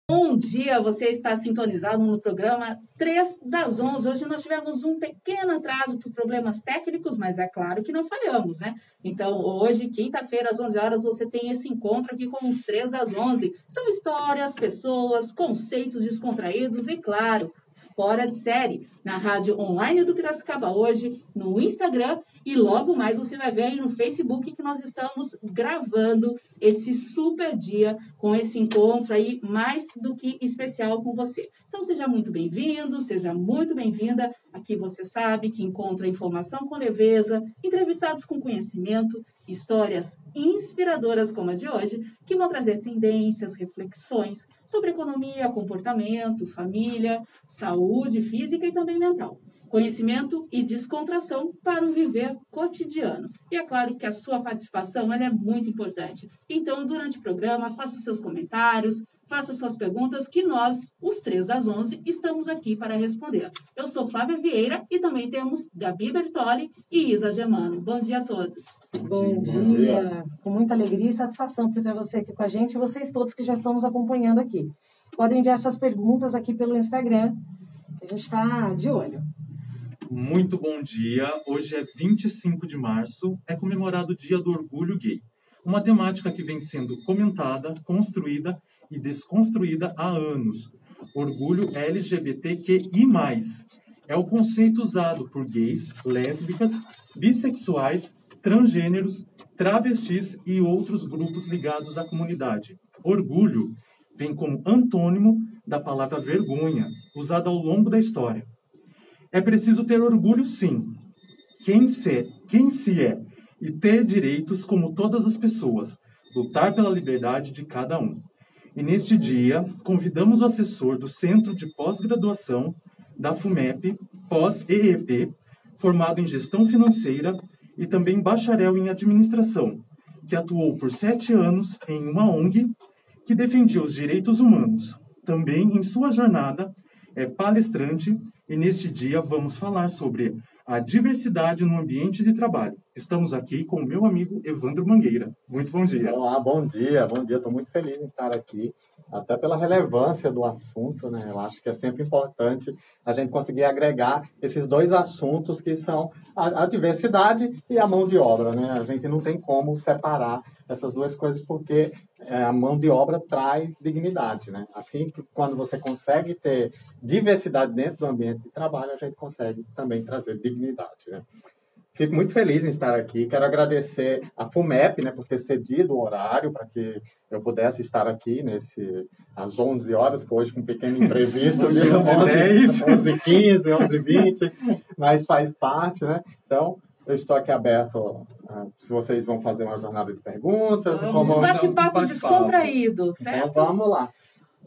Bom dia, você está sintonizado no programa 3 das 11. Hoje nós tivemos um pequeno atraso por problemas técnicos, mas é claro que não falhamos, né? Então, hoje, quinta-feira, às 11 horas, você tem esse encontro aqui com os 3 das 11. São histórias, pessoas, conceitos descontraídos e, claro, fora de série, na rádio online do Piracicaba hoje, no Instagram e logo mais você vai ver aí no Facebook que nós estamos gravando esse super dia com esse encontro aí mais do que especial com você. Então seja muito bem-vindo, seja muito bem-vinda. Aqui você sabe que encontra informação com leveza, entrevistados com conhecimento, histórias inspiradoras como a de hoje, que vão trazer tendências, reflexões sobre economia, comportamento, família, saúde física e também mental. Conhecimento e descontração para um viver cotidiano. E é claro que a sua participação ela é muito importante. Então, durante o programa, faça seus comentários, faça suas perguntas, que nós, os 3 das 11, estamos aqui para responder. Eu sou Flávia Vieira e também temos Gabi Bertoli e Isa Germano. Bom dia a todos. Bom dia. Com muita alegria e satisfação por ter você aqui com a gente e vocês todos que já estão nos acompanhando aqui. Podem enviar suas perguntas aqui pelo Instagram, que a gente está de olho. Muito bom dia. Hoje é 25 de março, é comemorado o Dia do Orgulho Gay. Uma temática que vem sendo comentada, construída e desconstruída há anos. Orgulho LGBTQI+. É o conceito usado por gays, lésbicas, bissexuais, transgêneros, travestis e outros grupos ligados à comunidade. Orgulho vem como antônimo da palavra vergonha, usada ao longo da história. É preciso ter orgulho, sim. Quem se é e ter direitos como todas as pessoas, lutar pela liberdade de cada um. E neste dia, convidamos o assessor do Centro de Pós-Graduação da FUMEP, pós-EEP, formado em Gestão Financeira e também bacharel em Administração, que atuou por 7 anos em uma ONG que defendia os direitos humanos. Também, em sua jornada, é palestrante e neste dia vamos falar sobre a diversidade no ambiente de trabalho. Estamos aqui com o meu amigo Evandro Mangueira. Muito bom dia. Olá, bom dia. Estou muito feliz em estar aqui, até pela relevância do assunto, né? Eu acho que é sempre importante a gente conseguir agregar esses dois assuntos que são a diversidade e a mão de obra, né? A gente não tem como separar essas duas coisas porque a mão de obra traz dignidade, né? Assim que quando você consegue ter diversidade dentro do ambiente de trabalho, a gente consegue também trazer dignidade, né? Fico muito feliz em estar aqui. Quero agradecer a FUMEP, né, por ter cedido o horário para que eu pudesse estar aqui às 11 horas, que hoje com um pequeno imprevisto de 11h15, 11h20, mas faz parte, né? Então, eu estou aqui aberto, se vocês vão fazer uma jornada de perguntas. Um bate-papo descontraído, certo? Então, vamos lá.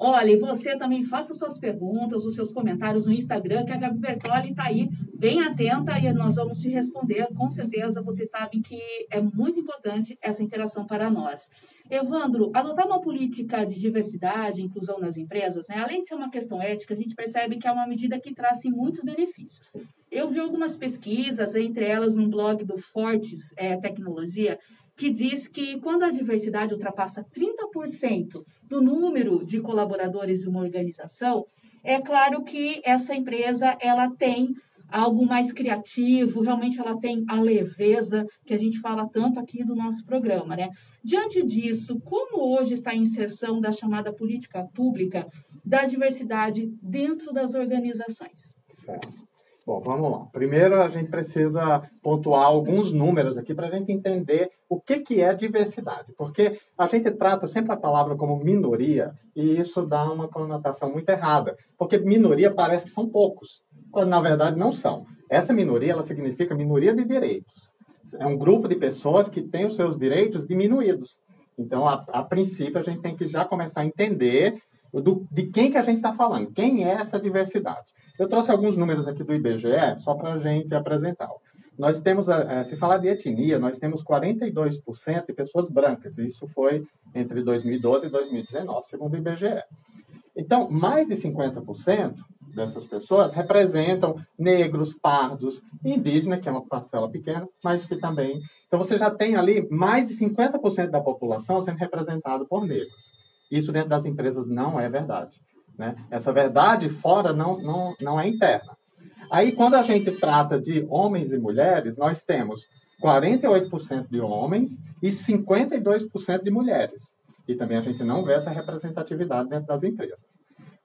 Olha, e você também faça suas perguntas, os seus comentários no Instagram, que a Gabi Bertoli está aí bem atenta e nós vamos te responder. Com certeza, vocês sabem que é muito importante essa interação para nós. Evandro, adotar uma política de diversidade e inclusão nas empresas, né, além de ser uma questão ética, a gente percebe que é uma medida que traz muitos benefícios. Eu vi algumas pesquisas, entre elas num blog do Fortes Tecnologia, que diz que quando a diversidade ultrapassa 30% do número de colaboradores de uma organização, é claro que essa empresa ela tem algo mais criativo, realmente ela tem a leveza que a gente fala tanto aqui do nosso programa, né? Diante disso, como hoje está a inserção da chamada política pública da diversidade dentro das organizações? Certo. Bom, vamos lá. Primeiro, a gente precisa pontuar alguns números aqui para a gente entender o que é diversidade. Porque a gente trata sempre a palavra como minoria e isso dá uma conotação muito errada. Porque minoria parece que são poucos, quando na verdade não são. Essa minoria, ela significa minoria de direitos. É um grupo de pessoas que tem os seus direitos diminuídos. Então, a princípio, a gente tem que já começar a entender de quem que a gente está falando. Quem é essa diversidade? Eu trouxe alguns números aqui do IBGE, só para a gente apresentar. Nós temos, se falar de etnia, nós temos 42% de pessoas brancas. Isso foi entre 2012 e 2019, segundo o IBGE. Então, mais de 50% dessas pessoas representam negros, pardos, indígenas, que é uma parcela pequena, mas que também... Então, você já tem ali mais de 50% da população sendo representado por negros. Isso dentro das empresas não é verdade, né? Essa verdade fora não é interna. Aí, quando a gente trata de homens e mulheres, nós temos 48% de homens e 52% de mulheres. E também a gente não vê essa representatividade dentro das empresas.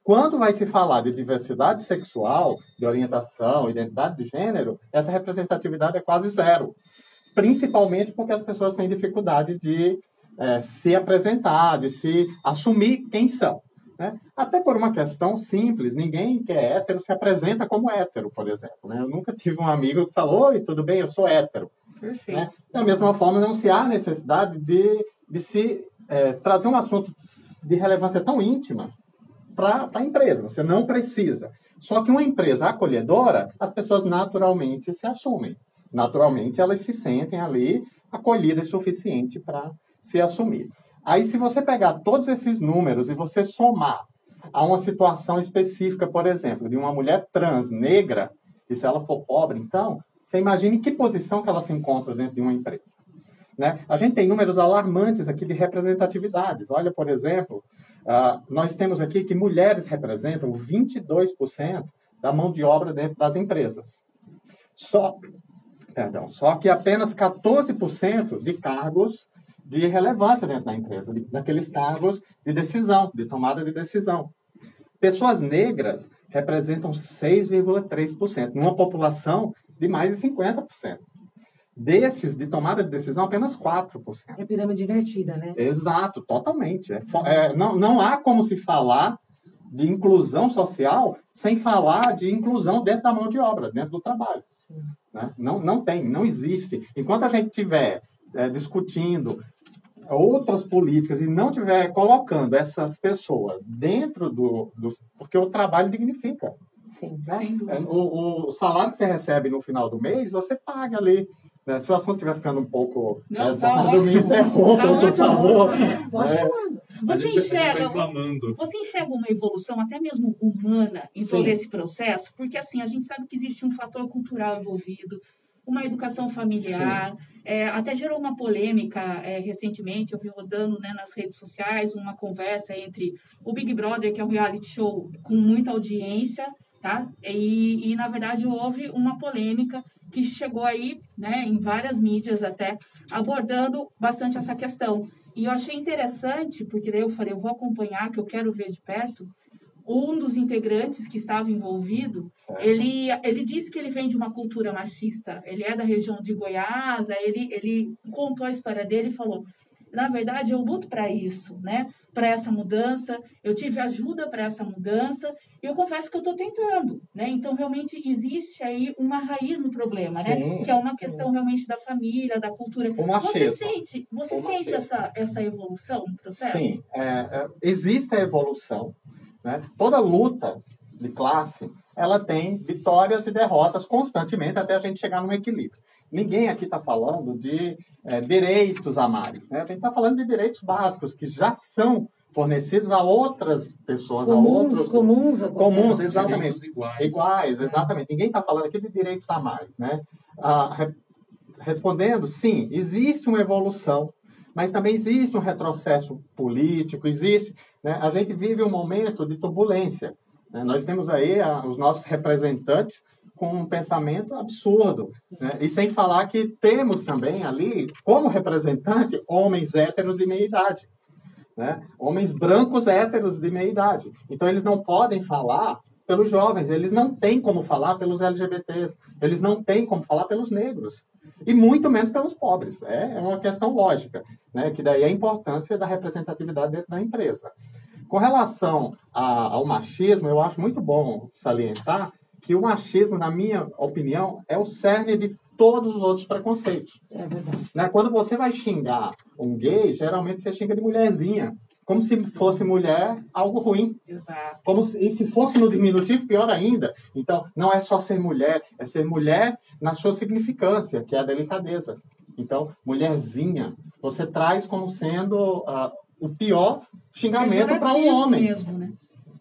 Quando vai se falar de diversidade sexual, de orientação, identidade de gênero, essa representatividade é quase zero. Principalmente porque as pessoas têm dificuldade de se apresentar, de se assumir quem são, né? Até por uma questão simples, ninguém que é hétero se apresenta como hétero, por exemplo, né? Eu nunca tive um amigo que falou, oi, tudo bem, eu sou hétero. Perfeito. Né? Da mesma forma, não se há necessidade de se trazer um assunto de relevância tão íntima para a empresa. Você não precisa. Só que uma empresa acolhedora, as pessoas naturalmente se assumem. Naturalmente, elas se sentem ali acolhidas o suficiente para se assumir. Aí, se você pegar todos esses números e você somar a uma situação específica, por exemplo, de uma mulher trans negra, e se ela for pobre, então, você imagine que posição que ela se encontra dentro de uma empresa, né? A gente tem números alarmantes aqui de representatividades. Olha, por exemplo, nós temos aqui que mulheres representam 22% da mão de obra dentro das empresas. Só que apenas 14% de cargos de relevância dentro da empresa, daqueles cargos de decisão, de tomada de decisão. Pessoas negras representam 6,3%, numa população de mais de 50%. Desses, de tomada de decisão, apenas 4%. É pirâmide invertida, né? Exato, totalmente. Não há como se falar de inclusão social sem falar de inclusão dentro da mão de obra, dentro do trabalho. Né? Não existe. Enquanto a gente estiver discutindo outras políticas e não estiver colocando essas pessoas dentro porque o trabalho dignifica. Sim. Né? O salário que você recebe no final do mês, você paga ali. Né? Se o assunto estiver ficando um pouco... me interrompa, por favor. Você enxerga uma evolução, até mesmo humana, em todo esse processo? Porque, assim, a gente sabe que existe um fator cultural envolvido, uma educação familiar, até gerou uma polêmica recentemente, eu vi rodando, né, nas redes sociais, uma conversa entre o Big Brother, que é um reality show com muita audiência, tá? E na verdade, houve uma polêmica que chegou aí, né, em várias mídias até, abordando bastante essa questão. E eu achei interessante, porque daí eu falei, eu vou acompanhar, que eu quero ver de perto. Um dos integrantes que estava envolvido, ele disse que ele vem de uma cultura machista, ele é da região de Goiás, ele contou a história dele e falou, na verdade, eu luto para isso, né? Para essa mudança, eu tive ajuda para essa mudança, e eu confesso que eu estou tentando, né? Então, realmente, existe aí uma raiz no problema, né? Que é uma questão realmente da família, da cultura. Você sente essa evolução no processo? Sim, existe a evolução, né? Toda luta de classe, ela tem vitórias e derrotas constantemente até a gente chegar num equilíbrio. Ninguém aqui está falando de direitos a mais, né? A gente está falando de direitos básicos que já são fornecidos a outras pessoas, comuns, exatamente. Iguais, exatamente. Ninguém está falando aqui de direitos a mais, né? Respondendo, sim, existe uma evolução, mas também existe um retrocesso político, né? A gente vive um momento de turbulência, né? Nós temos aí os nossos representantes com um pensamento absurdo, né? E sem falar que temos também ali, como representante, homens héteros de meia idade, né? Homens brancos héteros de meia idade. Então, eles não podem falar pelos jovens, eles não têm como falar pelos LGBTs, eles não têm como falar pelos negros, e muito menos pelos pobres. É uma questão lógica, né? Que daí é a importância da representatividade dentro da empresa. Com relação ao machismo, eu acho muito bom salientar que o machismo, na minha opinião, é o cerne de todos os outros preconceitos. É verdade. Né? Quando você vai xingar um gay, geralmente você xinga de mulherzinha. Como se fosse mulher algo ruim. Exato. E se fosse no diminutivo, pior ainda. Então, não é só ser mulher, é ser mulher na sua significância, que é a delicadeza. Então, mulherzinha, você traz como sendo o pior xingamento para um homem. Mesmo, né?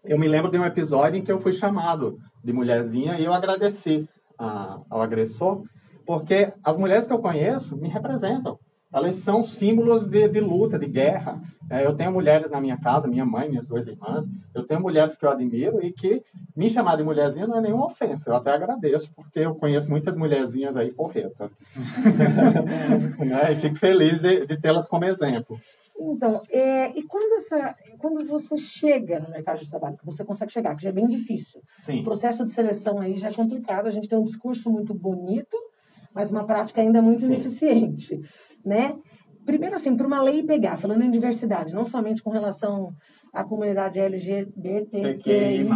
Eu me lembro de um episódio em que eu fui chamado de mulherzinha e eu agradeci ao agressor, porque as mulheres que eu conheço me representam. elas são símbolos de luta, de guerra. Eu tenho mulheres na minha casa, minha mãe, minhas 2 irmãs, eu tenho mulheres que eu admiro e que me chamar de mulherzinha não é nenhuma ofensa, eu até agradeço, porque eu conheço muitas mulherzinhas aí porreta. Né? E fico feliz de tê-las como exemplo. Então, e quando você chega no mercado de trabalho, que você consegue chegar, que já é bem difícil. Sim. O processo de seleção aí já é complicado, a gente tem um discurso muito bonito, mas uma prática ainda muito ineficiente, né? Primeiro, assim, para uma lei pegar, falando em diversidade, não somente com relação à comunidade LGBTQI+.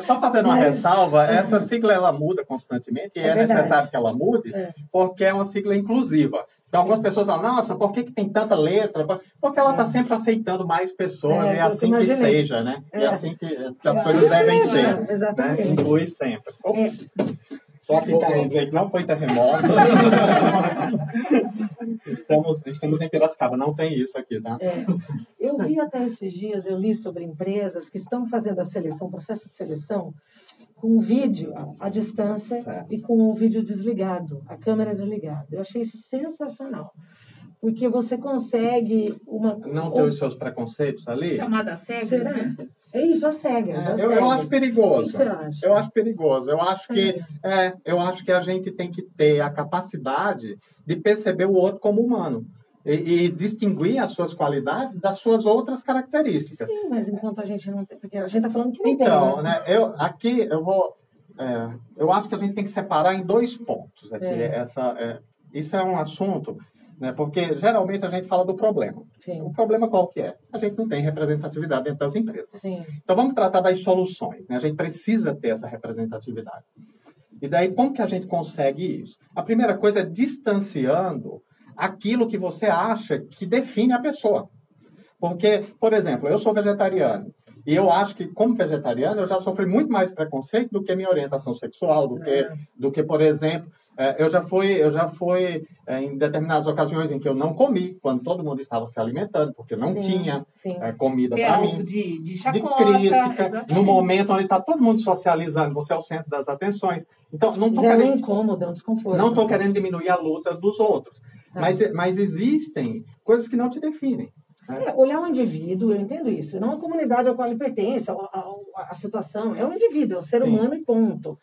Só fazendo uma ressalva, essa sigla ela muda constantemente e é necessário que ela mude, porque é uma sigla inclusiva. Então, algumas pessoas falam, nossa, por que tem tanta letra? Porque ela está sempre aceitando mais pessoas, e é assim que seja, né? É assim que as coisas devem ser. Exatamente. Né? Inclui sempre. Só que não foi terremoto. Estamos em Piracicaba, não tem isso aqui, tá? Eu vi até esses dias, eu li sobre empresas que estão fazendo a seleção, o processo de seleção, com o vídeo à distância e com o vídeo desligado, a câmera desligada. Eu achei isso sensacional. Porque você consegue não ter os seus preconceitos ali? Chamada cegas, né? É isso, as cegas. Eu acho perigoso. O que você acha? Eu acho perigoso. Eu acho que a gente tem que ter a capacidade de perceber o outro como humano. E distinguir as suas qualidades das suas outras características. Sim, mas enquanto a gente não tem... Porque a gente está falando que não tem. Então, né? Eu acho que a gente tem que separar em 2 pontos. Aqui. Isso é um assunto... Né? Porque, geralmente, a gente fala do problema. Sim. O problema qual que é? A gente não tem representatividade dentro das empresas. Sim. Então, vamos tratar das soluções. Né? A gente precisa ter essa representatividade. E daí, como que a gente consegue isso? A primeira coisa é distanciando aquilo que você acha que define a pessoa. Porque, por exemplo, eu sou vegetariano. E eu acho que, como vegetariano, eu já sofri muito mais preconceito do que minha orientação sexual, do que por exemplo... Eu já fui em determinadas ocasiões em que eu não comi, quando todo mundo estava se alimentando, porque não tinha comida para mim. De chacota. De crítica. No momento onde está todo mundo socializando, você é o centro das atenções. Então, não estou querendo... incômodo, é um desconforto. Não estou querendo diminuir a luta dos outros. Tá. Mas existem coisas que não te definem. Olhar o indivíduo, eu entendo isso. Não a comunidade ao qual ele pertence, a situação. É o indivíduo, é o ser humano e ponto.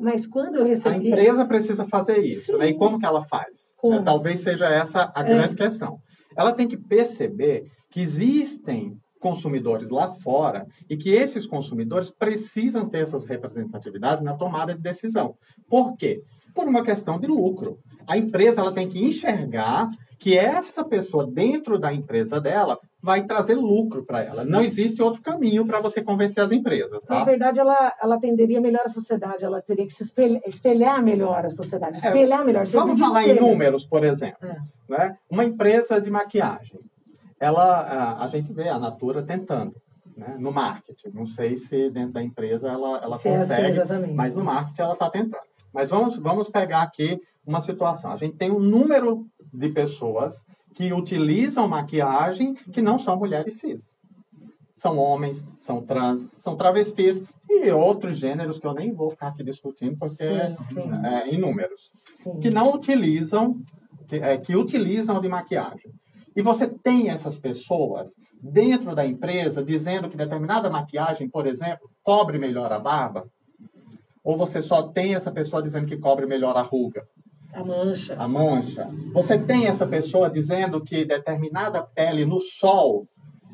Mas quando eu recebi... A empresa precisa fazer isso, né? E como que ela faz? Talvez seja essa a grande questão. Ela tem que perceber que existem consumidores lá fora e que esses consumidores precisam ter essas representatividades na tomada de decisão. Por quê? Por uma questão de lucro. A empresa ela tem que enxergar que essa pessoa dentro da empresa dela vai trazer lucro para ela. Não existe outro caminho para você convencer as empresas. Tá? Na verdade, ela atenderia melhor a sociedade, ela teria que se espelhar melhor a sociedade, espelhar melhor. Vamos falar em números, por exemplo. Né? Uma empresa de maquiagem, a gente vê a Natura tentando. Né? No marketing, não sei se dentro da empresa ela consegue, mas no marketing ela está tentando. Mas vamos pegar aqui uma situação. A gente tem um número de pessoas que utilizam maquiagem que não são mulheres cis. São homens, são trans, são travestis e outros gêneros que eu nem vou ficar aqui discutindo porque é inúmeros. Que não utilizam, que utilizam de maquiagem. E você tem essas pessoas dentro da empresa dizendo que determinada maquiagem, por exemplo, cobre melhor a barba? Ou você só tem essa pessoa dizendo que cobre melhor a ruga? A mancha. Você tem essa pessoa dizendo que determinada pele no sol,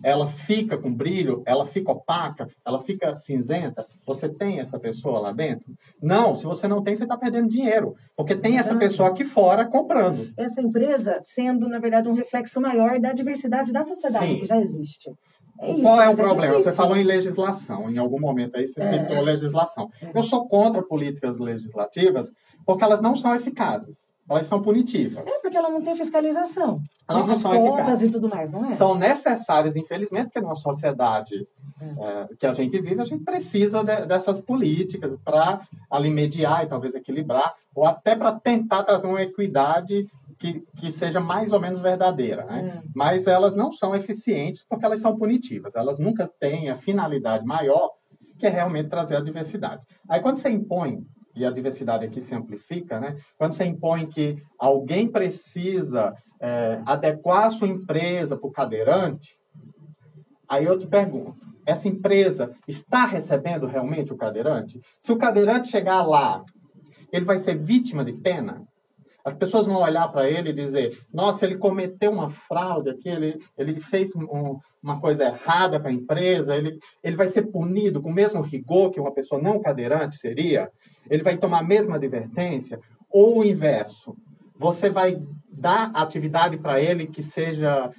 ela fica com brilho, ela fica opaca, ela fica cinzenta. Você tem essa pessoa lá dentro? Não, se você não tem, você está perdendo dinheiro. Porque tem essa pessoa aqui fora comprando. Essa empresa sendo, na verdade, um reflexo maior da diversidade da sociedade que já existe. Qual é o problema? Você falou em legislação, em algum momento aí você citou legislação. Eu sou contra políticas legislativas porque elas não são eficazes. Elas são punitivas. Porque ela não tem fiscalização. Elas não são eficazes. E tudo mais, não é? São necessárias, infelizmente, porque numa sociedade que a gente vive, a gente precisa dessas políticas para ali mediar e talvez equilibrar, ou até para tentar trazer uma equidade que seja mais ou menos verdadeira, né? Mas elas não são eficientes porque elas são punitivas. Elas nunca têm a finalidade maior, que é realmente trazer a diversidade. Aí, quando você impõe e a diversidade aqui se amplifica, né? Quando você impõe que alguém precisa adequar a sua empresa para o cadeirante, aí eu te pergunto, essa empresa está recebendo realmente o cadeirante? Se o cadeirante chegar lá, ele vai ser vítima de pena? As pessoas vão olhar para ele e dizer, nossa, ele cometeu uma fraude aqui, ele fez uma coisa errada para a empresa, ele vai ser punido com o mesmo rigor que uma pessoa não cadeirante seria? Ele vai tomar a mesma advertência? Ou o inverso? Você vai dar atividade para ele que seja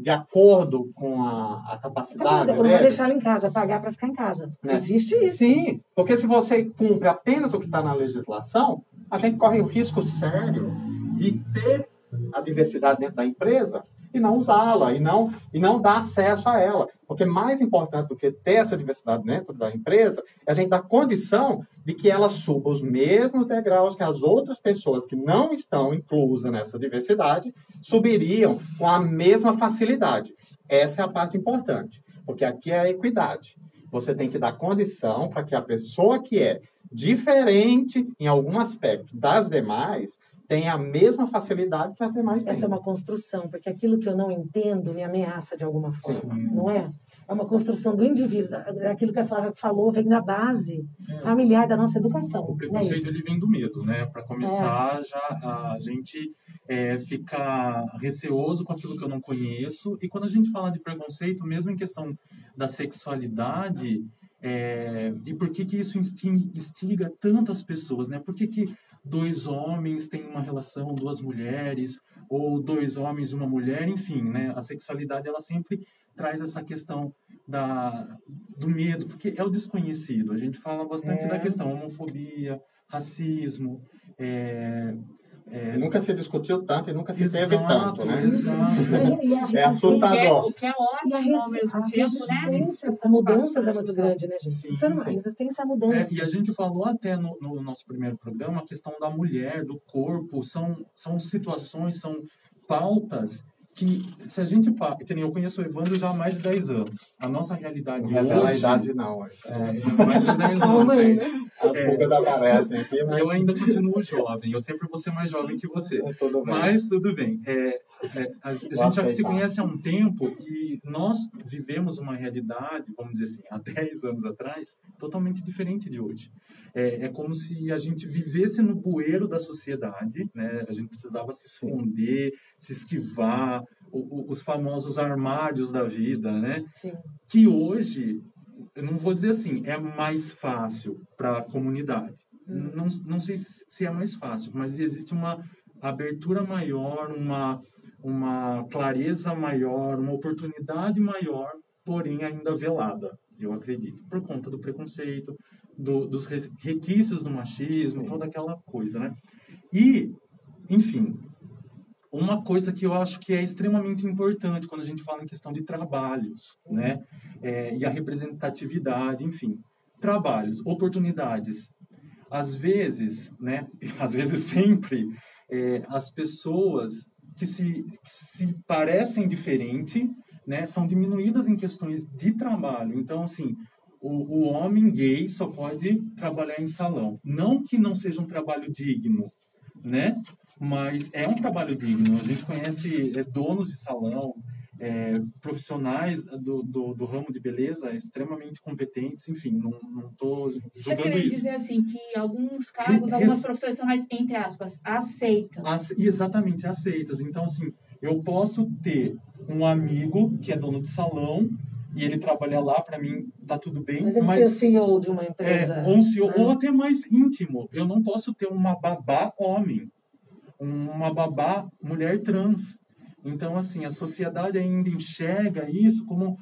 de acordo com a capacidade Eu não vou dele? deixar ele em casa, pagar para ficar em casa. Né? Existe isso. Sim, porque se você cumpre apenas o que está na legislação, a gente corre o risco sério de ter a diversidade dentro da empresa e não usá-la, e não dar acesso a ela. Porque mais importante do que ter essa diversidade dentro da empresa é a gente dar condição de que ela suba os mesmos degraus que as outras pessoas que não estão inclusas nessa diversidade subiriam com a mesma facilidade. Essa é a parte importante, porque aqui é a equidade. Você tem que dar condição para que a pessoa que é diferente em algum aspecto das demais tenha a mesma facilidade que as demais têm. Essa é uma construção, porque aquilo que eu não entendo me ameaça de alguma forma, não é? É uma construção do indivíduo, aquilo que a Flávia falou vem da base familiar da nossa educação. O preconceito ele vem do medo, né? Para começar, já a gente fica receoso com aquilo que eu não conheço. E quando a gente fala de preconceito, mesmo em questão da sexualidade, e por que isso instiga tantas pessoas, né? Por que dois homens têm uma relação, duas mulheres, ou dois homens e uma mulher, enfim, né? A sexualidade, ela sempre traz essa questão do medo, porque é o desconhecido. A gente fala bastante da questão homofobia, racismo, Nunca se discutiu tanto e nunca se teve tanto, né? Exato. É assustador. O que é ótimo ao mesmo tempo, né? A mudança é muito grande, né, gente? Sim, Isso é uma sim. resistência à mudança. E a gente falou até no nosso primeiro programa a questão da mulher, do corpo, são situações, são pautas que, se a gente... Que nem eu conheço o Evandro já há mais de 10 anos. A nossa realidade Não revela hoje... a idade, não. Mais de 10 anos, gente. As pulgas aparecem aqui, mas... Eu ainda continuo jovem, eu sempre vou ser mais jovem que você. Tudo bem. Mas tudo bem. A gente já se conhece há um tempo e nós vivemos uma realidade, vamos dizer assim, há 10 anos atrás, totalmente diferente de hoje. É como se a gente vivesse no bueiro da sociedade, né? A gente precisava se esconder, se esquivar, os famosos armários da vida, né? Sim. Que hoje, eu não vou dizer assim, é mais fácil para a comunidade. Não sei se é mais fácil, mas existe uma abertura maior, uma clareza maior, uma oportunidade maior, porém ainda velada, eu acredito, por conta do preconceito, dos requisitos do machismo, toda aquela coisa, né? E, enfim, uma coisa que eu acho que é extremamente importante quando a gente fala em questão de trabalhos, né? E a representatividade, enfim. Trabalhos, oportunidades. Às vezes, né? Às vezes sempre, as pessoas que se parecem diferente, né? São diminuídas em questões de trabalho. Então, assim, o homem gay só pode trabalhar em salão. Não que não seja um trabalho digno, né? Mas é um trabalho digno. A gente conhece donos de salão, profissionais do ramo de beleza extremamente competentes, enfim, não estou Você julgando queria isso. dizer assim que alguns cargos, algumas profissões são mais, entre aspas, aceitas. Exatamente, aceitas. Então, assim, eu posso ter um amigo que é dono de salão e ele trabalha lá, para mim, tá tudo bem. Mas ele ser CEO de uma empresa... Ou um CEO, ou até mais íntimo. Eu não posso ter uma babá homem, uma babá mulher trans. Então, assim, a sociedade ainda enxerga isso como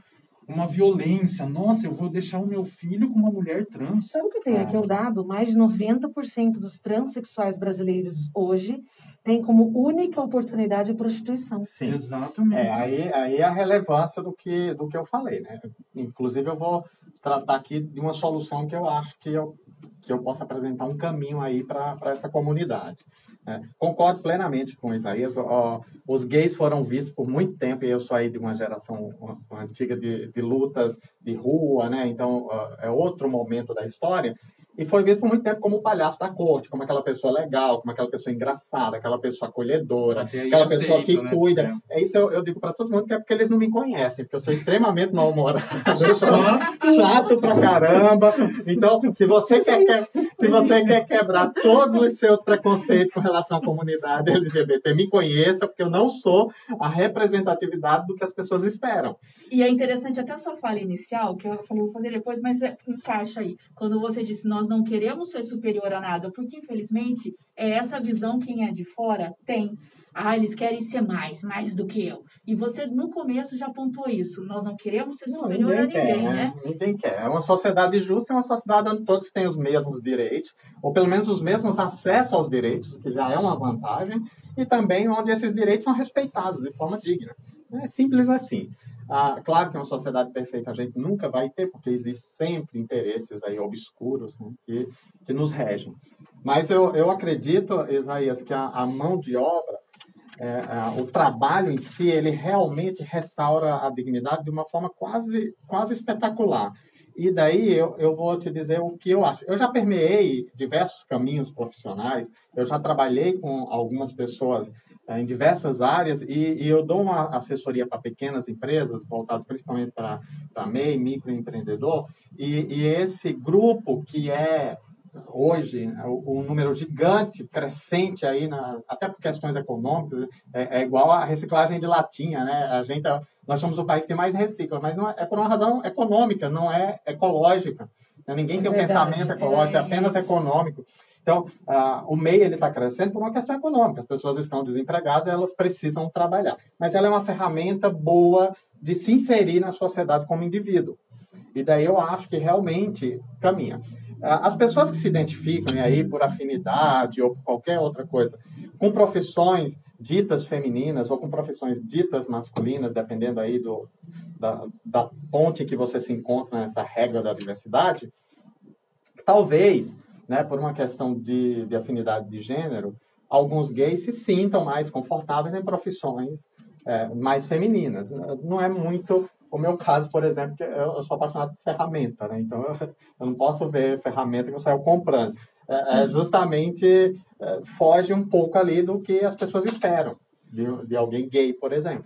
uma violência. Nossa, eu vou deixar o meu filho com uma mulher trans. Sabe o que tem aqui? O dado, mais de 90% dos transexuais brasileiros hoje tem como única oportunidade a prostituição. Sim. Exatamente. Aí a relevância do que eu falei, né? Inclusive, eu vou tratar aqui de uma solução que eu acho que eu posso apresentar um caminho aí para essa comunidade. Concordo plenamente com o Isaías. Os gays foram vistos por muito tempo, e eu sou aí de uma geração antiga de lutas de rua, né? Então, é outro momento da história. E foi visto por muito tempo como o palhaço da corte, como aquela pessoa legal, como aquela pessoa engraçada, aquela pessoa acolhedora, Até aí aquela pessoa que aceito, né? cuida. É isso eu digo para todo mundo que é porque eles não me conhecem, porque eu sou extremamente mal-humorado, chato pra caramba. Então, se você quer quebrar todos os seus preconceitos com relação à comunidade LGBT, me conheça, porque eu não sou a representatividade do que as pessoas esperam. E é interessante até a sua fala inicial, que eu falei, vou fazer depois, mas encaixa aí. Quando você disse, nós não queremos ser superior a nada, porque infelizmente é essa visão quem é de fora tem. Ah, eles querem ser mais do que eu. E você no começo já apontou isso. Nós não queremos ser superior a ninguém, né? Ninguém quer. É uma sociedade justa, é uma sociedade onde todos têm os mesmos direitos, ou pelo menos os mesmos acessos aos direitos, que já é uma vantagem, e também onde esses direitos são respeitados de forma digna. É simples assim. Claro que uma sociedade perfeita a gente nunca vai ter, porque existem sempre interesses aí obscuros, né, que nos regem. Mas eu acredito, Isaías, que a mão de obra, o trabalho em si, ele realmente restaura a dignidade de uma forma quase espetacular. E daí eu vou te dizer o que eu acho. Eu já permeei diversos caminhos profissionais, eu já trabalhei com algumas pessoas em diversas áreas e eu dou uma assessoria para pequenas empresas, voltadas principalmente para MEI, microempreendedor, e esse grupo que é hoje um número gigante, crescente aí, até por questões econômicas, é igual a reciclagem de latinha, né? Nós somos o país que mais recicla, mas não é por uma razão econômica, não é ecológica. Ninguém tem um pensamento ecológico, é apenas econômico. Então, o MEI está crescendo por uma questão econômica. As pessoas estão desempregadas, elas precisam trabalhar. Mas ela é uma ferramenta boa de se inserir na sociedade como indivíduo. E daí eu acho que realmente caminha. As pessoas que se identificam aí por afinidade ou por qualquer outra coisa, com profissões ditas femininas ou com profissões ditas masculinas, dependendo aí da ponte que você se encontra nessa regra da diversidade, talvez, né, por uma questão de afinidade de gênero, alguns gays se sintam mais confortáveis em profissões mais femininas. Não é muito o meu caso, por exemplo, que eu sou apaixonado por ferramenta, né? Então eu não posso ver ferramenta que eu saio comprando. Justamente foge um pouco ali do que as pessoas esperam de alguém gay, por exemplo.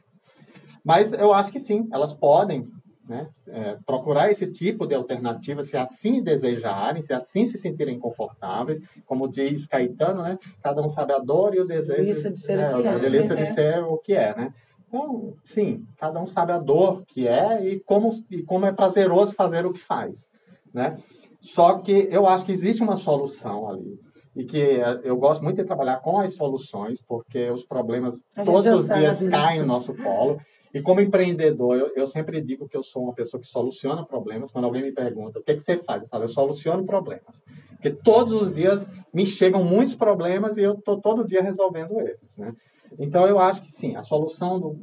Mas eu acho que sim, elas podem, né, procurar esse tipo de alternativa, se assim desejarem, se assim se sentirem confortáveis, como diz Caetano, né? Cada um sabe a dor e o desejo a delícia de ser o que é, né? Então, sim, cada um sabe a dor que é e como é prazeroso fazer o que faz, né? Só que eu acho que existe uma solução ali. E que eu gosto muito de trabalhar com as soluções, porque os problemas todos os dias caem no nosso colo. E como empreendedor, eu sempre digo que eu sou uma pessoa que soluciona problemas. Quando alguém me pergunta, o que você faz? Eu falo, eu soluciono problemas. Porque todos os dias me chegam muitos problemas e eu estou todo dia resolvendo eles, né? Então, eu acho que sim, a solução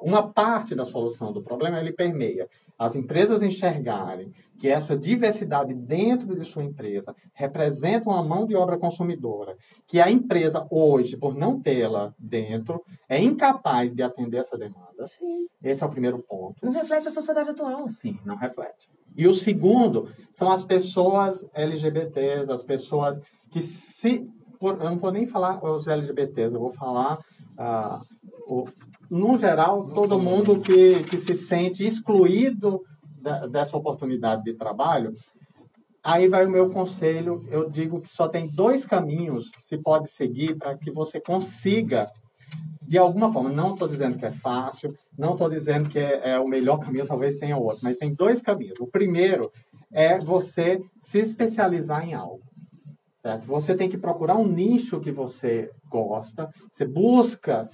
uma parte da solução do problema, ele permeia as empresas enxergarem que essa diversidade dentro de sua empresa representa uma mão de obra consumidora, que a empresa hoje, por não tê-la dentro, é incapaz de atender essa demanda. Sim. Esse é o primeiro ponto. Não reflete a sociedade atual. Sim, não reflete. E o segundo são as pessoas LGBTs, as pessoas que eu não vou nem falar os LGBTs, eu vou falar, no geral, todo mundo que se sente excluído dessa oportunidade de trabalho. Aí vai o meu conselho, eu digo que só tem 2 caminhos que se pode seguir para que você consiga, de alguma forma, não estou dizendo que é fácil, não estou dizendo que é o melhor caminho, talvez tenha outro, mas tem 2 caminhos. O primeiro é você se especializar em algo. Certo? Você tem que procurar um nicho que você gosta, você busca,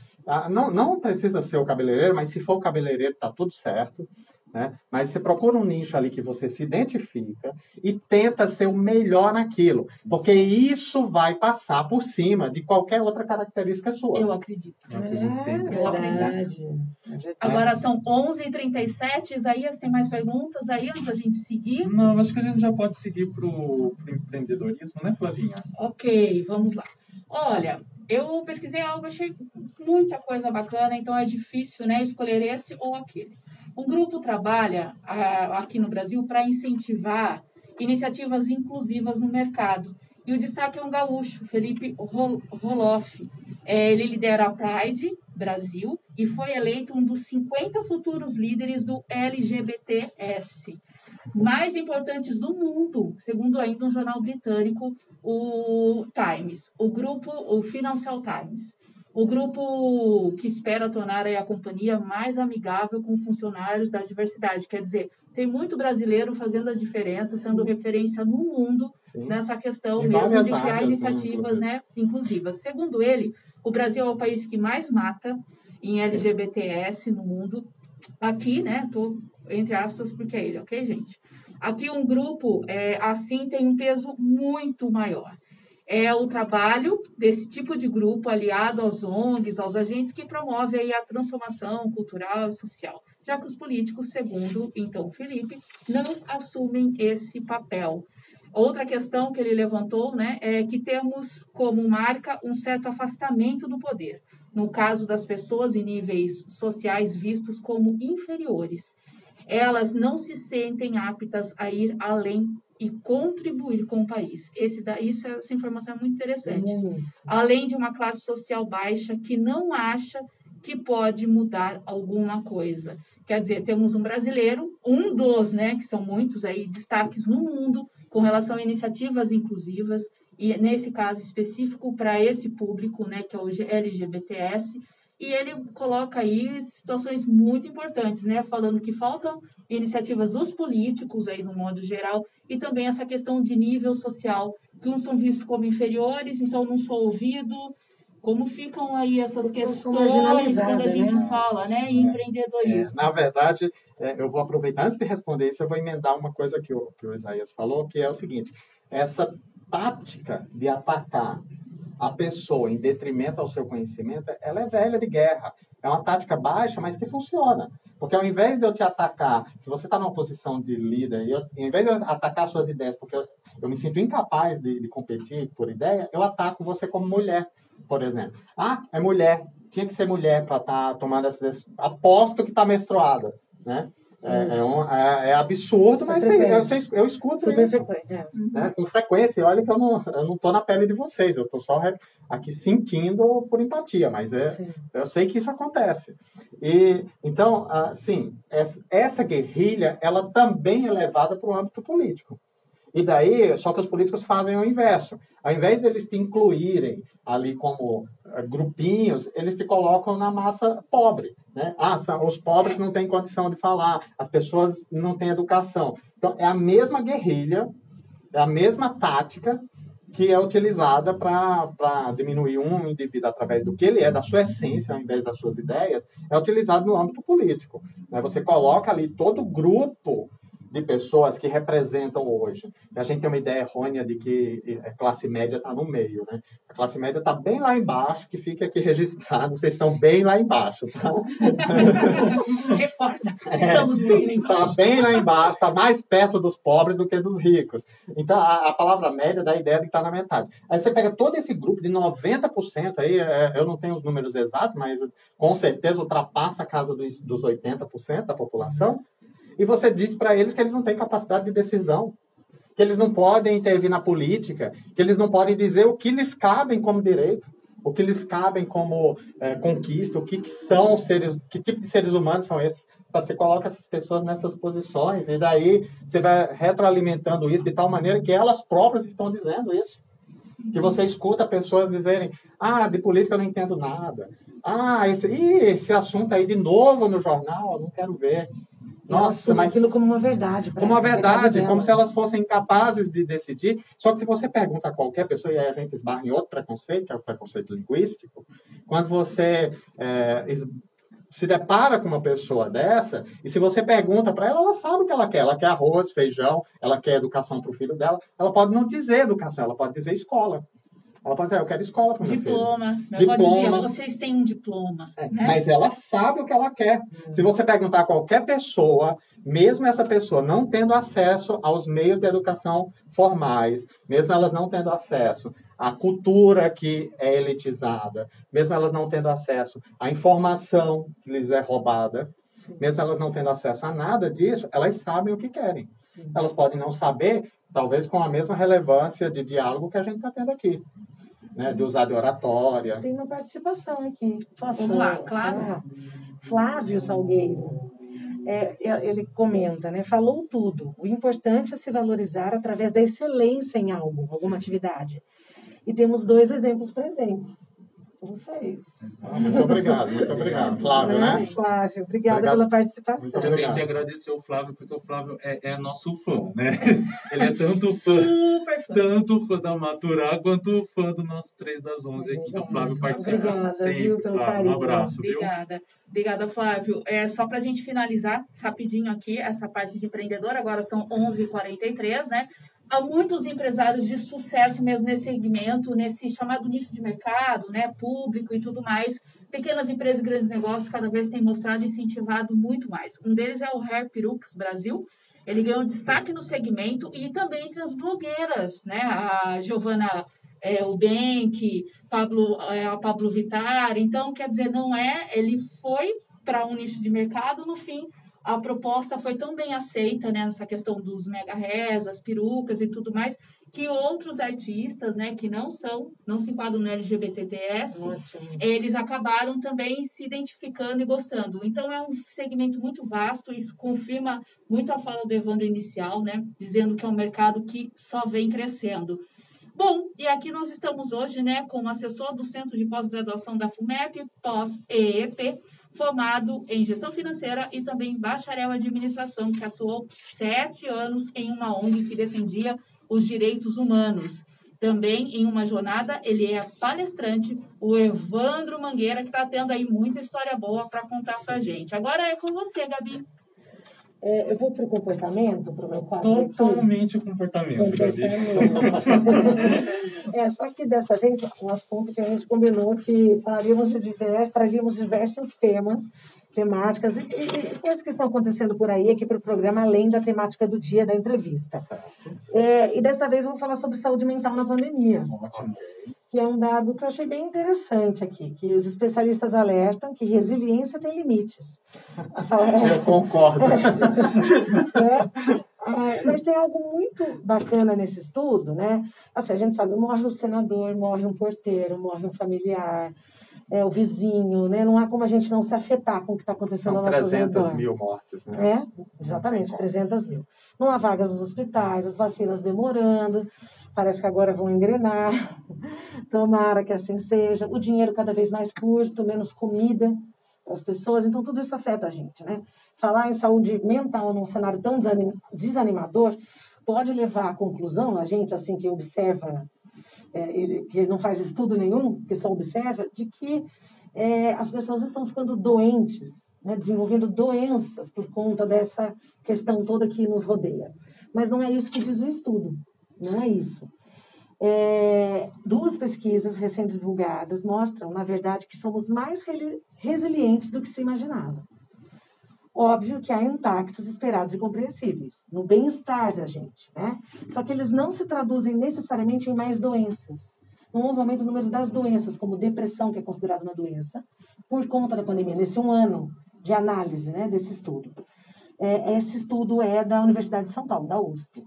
não precisa ser o cabeleireiro, mas se for o cabeleireiro está tudo certo, né? Mas você procura um nicho ali que você se identifica e tenta ser o melhor naquilo, porque isso vai passar por cima de qualquer outra característica sua. Eu acredito. Eu acredito sim. Eu acredito. Agora são 11h37. Isaías, tem mais perguntas aí antes da gente seguir? Não, acho que a gente já pode seguir para o empreendedorismo, né, Flavinha? Ok, vamos lá. Olha, eu pesquisei algo, achei muita coisa bacana, então é difícil, né, escolher esse ou aquele. Um grupo trabalha aqui no Brasil para incentivar iniciativas inclusivas no mercado. E o destaque é um gaúcho, Felipe Roloff. Ele lidera a Pride Brasil e foi eleito um dos 50 futuros líderes do LGBTS mais importantes do mundo, segundo ainda um jornal britânico, o Times, o Financial Times. O grupo que espera tornar a companhia mais amigável com funcionários da diversidade. Quer dizer, tem muito brasileiro fazendo a diferença, sendo referência no mundo nessa questão mesmo de criar iniciativas, né, inclusivas. Segundo ele, o Brasil é o país que mais mata em LGBTS no mundo. Aqui, né, tô entre aspas porque é ele, ok, gente? Aqui um grupo assim tem um peso muito maior. É o trabalho desse tipo de grupo aliado aos ONGs, aos agentes que promovem aí a transformação cultural e social, já que os políticos, segundo, então, Felipe, não assumem esse papel. Outra questão que ele levantou, né, é que temos como marca um certo afastamento do poder, no caso das pessoas em níveis sociais vistos como inferiores. Elas não se sentem aptas a ir além e contribuir com o país. Essa informação é muito interessante. Além de uma classe social baixa que não acha que pode mudar alguma coisa. Quer dizer, temos um brasileiro, um dos, né, que são muitos aí, destaques no mundo com relação a iniciativas inclusivas, e nesse caso específico para esse público, né, que é o LGBTS, e ele coloca aí situações muito importantes, né? Falando que faltam iniciativas dos políticos aí no modo geral e também essa questão de nível social, que uns são vistos como inferiores, então não sou ouvido. Como ficam aí essas questões quando a gente fala, né, em empreendedorismo? Na verdade, eu vou aproveitar, antes de responder isso, eu vou emendar uma coisa que o Isaías falou, que é o seguinte, essa tática de atacar a pessoa em detrimento ao seu conhecimento, ela é velha de guerra. É uma tática baixa, mas que funciona. Porque ao invés de eu te atacar, se você está numa posição de líder, ao invés de eu atacar suas ideias, porque eu me sinto incapaz de competir por ideia, eu ataco você como mulher, por exemplo. Ah, é mulher. Tinha que ser mulher para estar tomando essa decisão. Aposto que está menstruada, né? É absurdo, mas eu escuto Super isso. Né? Com frequência. E olha que eu não estou na pele de vocês, eu estou só aqui sentindo por empatia, mas eu sei que isso acontece. E, então, assim, essa guerrilha, ela também é levada para o âmbito político. E daí, só que os políticos fazem o inverso. Ao invés deles te incluírem ali como grupinhos, eles te colocam na massa pobre, né? Os pobres não têm condição de falar, as pessoas não têm educação. Então, é a mesma guerrilha, é a mesma tática que é utilizada para diminuir um indivíduo através do que ele é, da sua essência, ao invés das suas ideias, é utilizado no âmbito político, né? Você coloca ali todo o grupo de pessoas que representam hoje. E a gente tem uma ideia errônea de que a classe média está no meio, né? A classe média está bem lá embaixo, que fica aqui registrado, vocês estão bem lá embaixo, tá? Reforça, estamos bem lá embaixo. Está bem lá embaixo, está mais perto dos pobres do que dos ricos. Então, a palavra média dá a ideia de que está na metade. Aí você pega todo esse grupo de 90%, aí, eu não tenho os números exatos, mas com certeza ultrapassa a casa dos 80% da população, e você diz para eles que eles não têm capacidade de decisão, que eles não podem intervir na política, que eles não podem dizer o que lhes cabem como direito, o que lhes cabem como conquista, o que são seres, que tipo de seres humanos são esses. Sabe, você coloca essas pessoas nessas posições e daí você vai retroalimentando isso de tal maneira que elas próprias estão dizendo isso. Que você escuta pessoas dizerem, de política eu não entendo nada. Esse assunto aí de novo no jornal, eu não quero ver. Nossa, mas aquilo como uma verdade. Como uma verdade, como se elas fossem incapazes de decidir. Só que se você pergunta a qualquer pessoa, e aí a gente esbarra em outro preconceito, que é o preconceito linguístico, quando você se depara com uma pessoa dessa, e se você pergunta para ela, ela sabe o que ela quer. Ela quer arroz, feijão, ela quer educação para o filho dela. Ela pode não dizer educação, ela pode dizer escola. Ela pode dizer, eu quero escola para o meu filho. Diploma. Ela pode dizer, vocês têm um diploma. Né? Mas ela sabe o que ela quer. Se você perguntar a qualquer pessoa, mesmo essa pessoa não tendo acesso aos meios de educação formais, mesmo elas não tendo acesso à cultura que é elitizada, mesmo elas não tendo acesso à informação que lhes é roubada, Sim. Mesmo elas não tendo acesso a nada disso, elas sabem o que querem. Sim. Elas podem não saber, talvez com a mesma relevância de diálogo que a gente está tendo aqui, né? De usar de oratória. Tem uma participação aqui. Vamos lá, claro. Flávio Salgueiro, ele comenta, né? Falou tudo. O importante é se valorizar através da excelência em algo, alguma atividade. E temos 2 exemplos presentes. Vocês. Muito obrigado. Flávio, né? Flávio, obrigada pela participação. Eu tenho que agradecer o Flávio, porque o Flávio é nosso fã, né? Ele é tanto fã da Maturá, quanto fã do nosso 3 das 11 aqui. Então, Flávio participa Obrigada, sempre. viu, pelo Flávio, carinho. um abraço, viu? Obrigada, Flávio. Só para a gente finalizar rapidinho aqui essa parte de empreendedor, agora são 11h43, né? Há muitos empresários de sucesso mesmo nesse segmento, nesse chamado nicho de mercado, né, público e tudo mais. Pequenas empresas e grandes negócios cada vez têm mostrado e incentivado muito mais. Um deles é o Hair Perukes Brasil. Ele ganhou destaque no segmento e também entre as blogueiras, né? A Giovana Ubenck, a Pablo Vittar. Então, quer dizer, ele foi para um nicho de mercado, no fim, a proposta foi tão bem aceita, né, nessa questão dos mega hairs, as perucas e tudo mais, que outros artistas, né, que não se enquadram no LGBTs, eles acabaram também se identificando e gostando. Então, é um segmento muito vasto, isso confirma muito a fala do Evandro inicial, né, dizendo que é um mercado que só vem crescendo. Bom, e aqui nós estamos hoje, né, com o assessor do Centro de Pós-Graduação da FUMEP, pós-EEP, formado em gestão financeira e também bacharel em administração, que atuou 7 anos em uma ONG que defendia os direitos humanos. Também em uma jornada, ele é palestrante, o Evandro Mangueira, que está tendo aí muita história boa para contar para a gente. Agora é com você, Gabi. Eu vou para o comportamento, para o meu quadro. Totalmente o comportamento, Gabi. Só que dessa vez, um assunto que a gente combinou que traríamos diversos temáticas e coisas que estão acontecendo por aí aqui para o programa, além da temática do dia, da entrevista. E dessa vez eu vou falar sobre saúde mental na pandemia. Ótimo. Que é um dado que eu achei bem interessante aqui, que os especialistas alertam que resiliência tem limites. Eu concordo. Mas tem algo muito bacana nesse estudo, né? Assim, a gente sabe, morre um senador, morre um porteiro, morre um familiar, o vizinho, né? Não há como a gente não se afetar com o que está acontecendo ao nosso redor. 300 mil mortes, né? Exatamente, 300 mil. Não há vagas nos hospitais, as vacinas demorando, parece que agora vão engrenar, tomara que assim seja. O dinheiro cada vez mais curto, menos comida para as pessoas, então tudo isso afeta a gente, né? Falar em saúde mental num cenário tão desanimador pode levar à conclusão, a gente assim que observa, que não faz estudo nenhum, que só observa, de que as pessoas estão ficando doentes, né? Desenvolvendo doenças por conta dessa questão toda que nos rodeia. Mas não é isso que diz o estudo. Não é isso. 2 pesquisas recém-divulgadas mostram, na verdade, que somos mais resilientes do que se imaginava. Óbvio que há impactos esperados e compreensíveis no bem-estar da gente, né? Só que eles não se traduzem necessariamente em mais doenças. Não houve aumento no número das doenças, como depressão, que é considerada uma doença, por conta da pandemia, nesse 1 ano de análise, né, desse estudo. Esse estudo é da Universidade de São Paulo, da USP.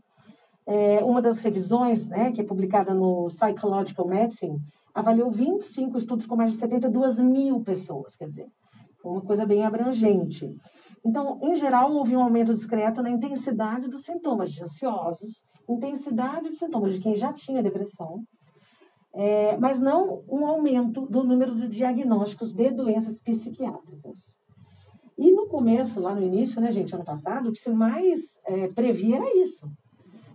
Uma das revisões, né, que é publicada no Psychological Medicine, avaliou 25 estudos com mais de 72 mil pessoas, quer dizer, uma coisa bem abrangente. Então, em geral, houve um aumento discreto na intensidade dos sintomas de ansiosos, intensidade de sintomas de quem já tinha depressão, mas não um aumento do número de diagnósticos de doenças psiquiátricas. E no começo, lá no início, né, gente, ano passado, o que se mais previa era isso.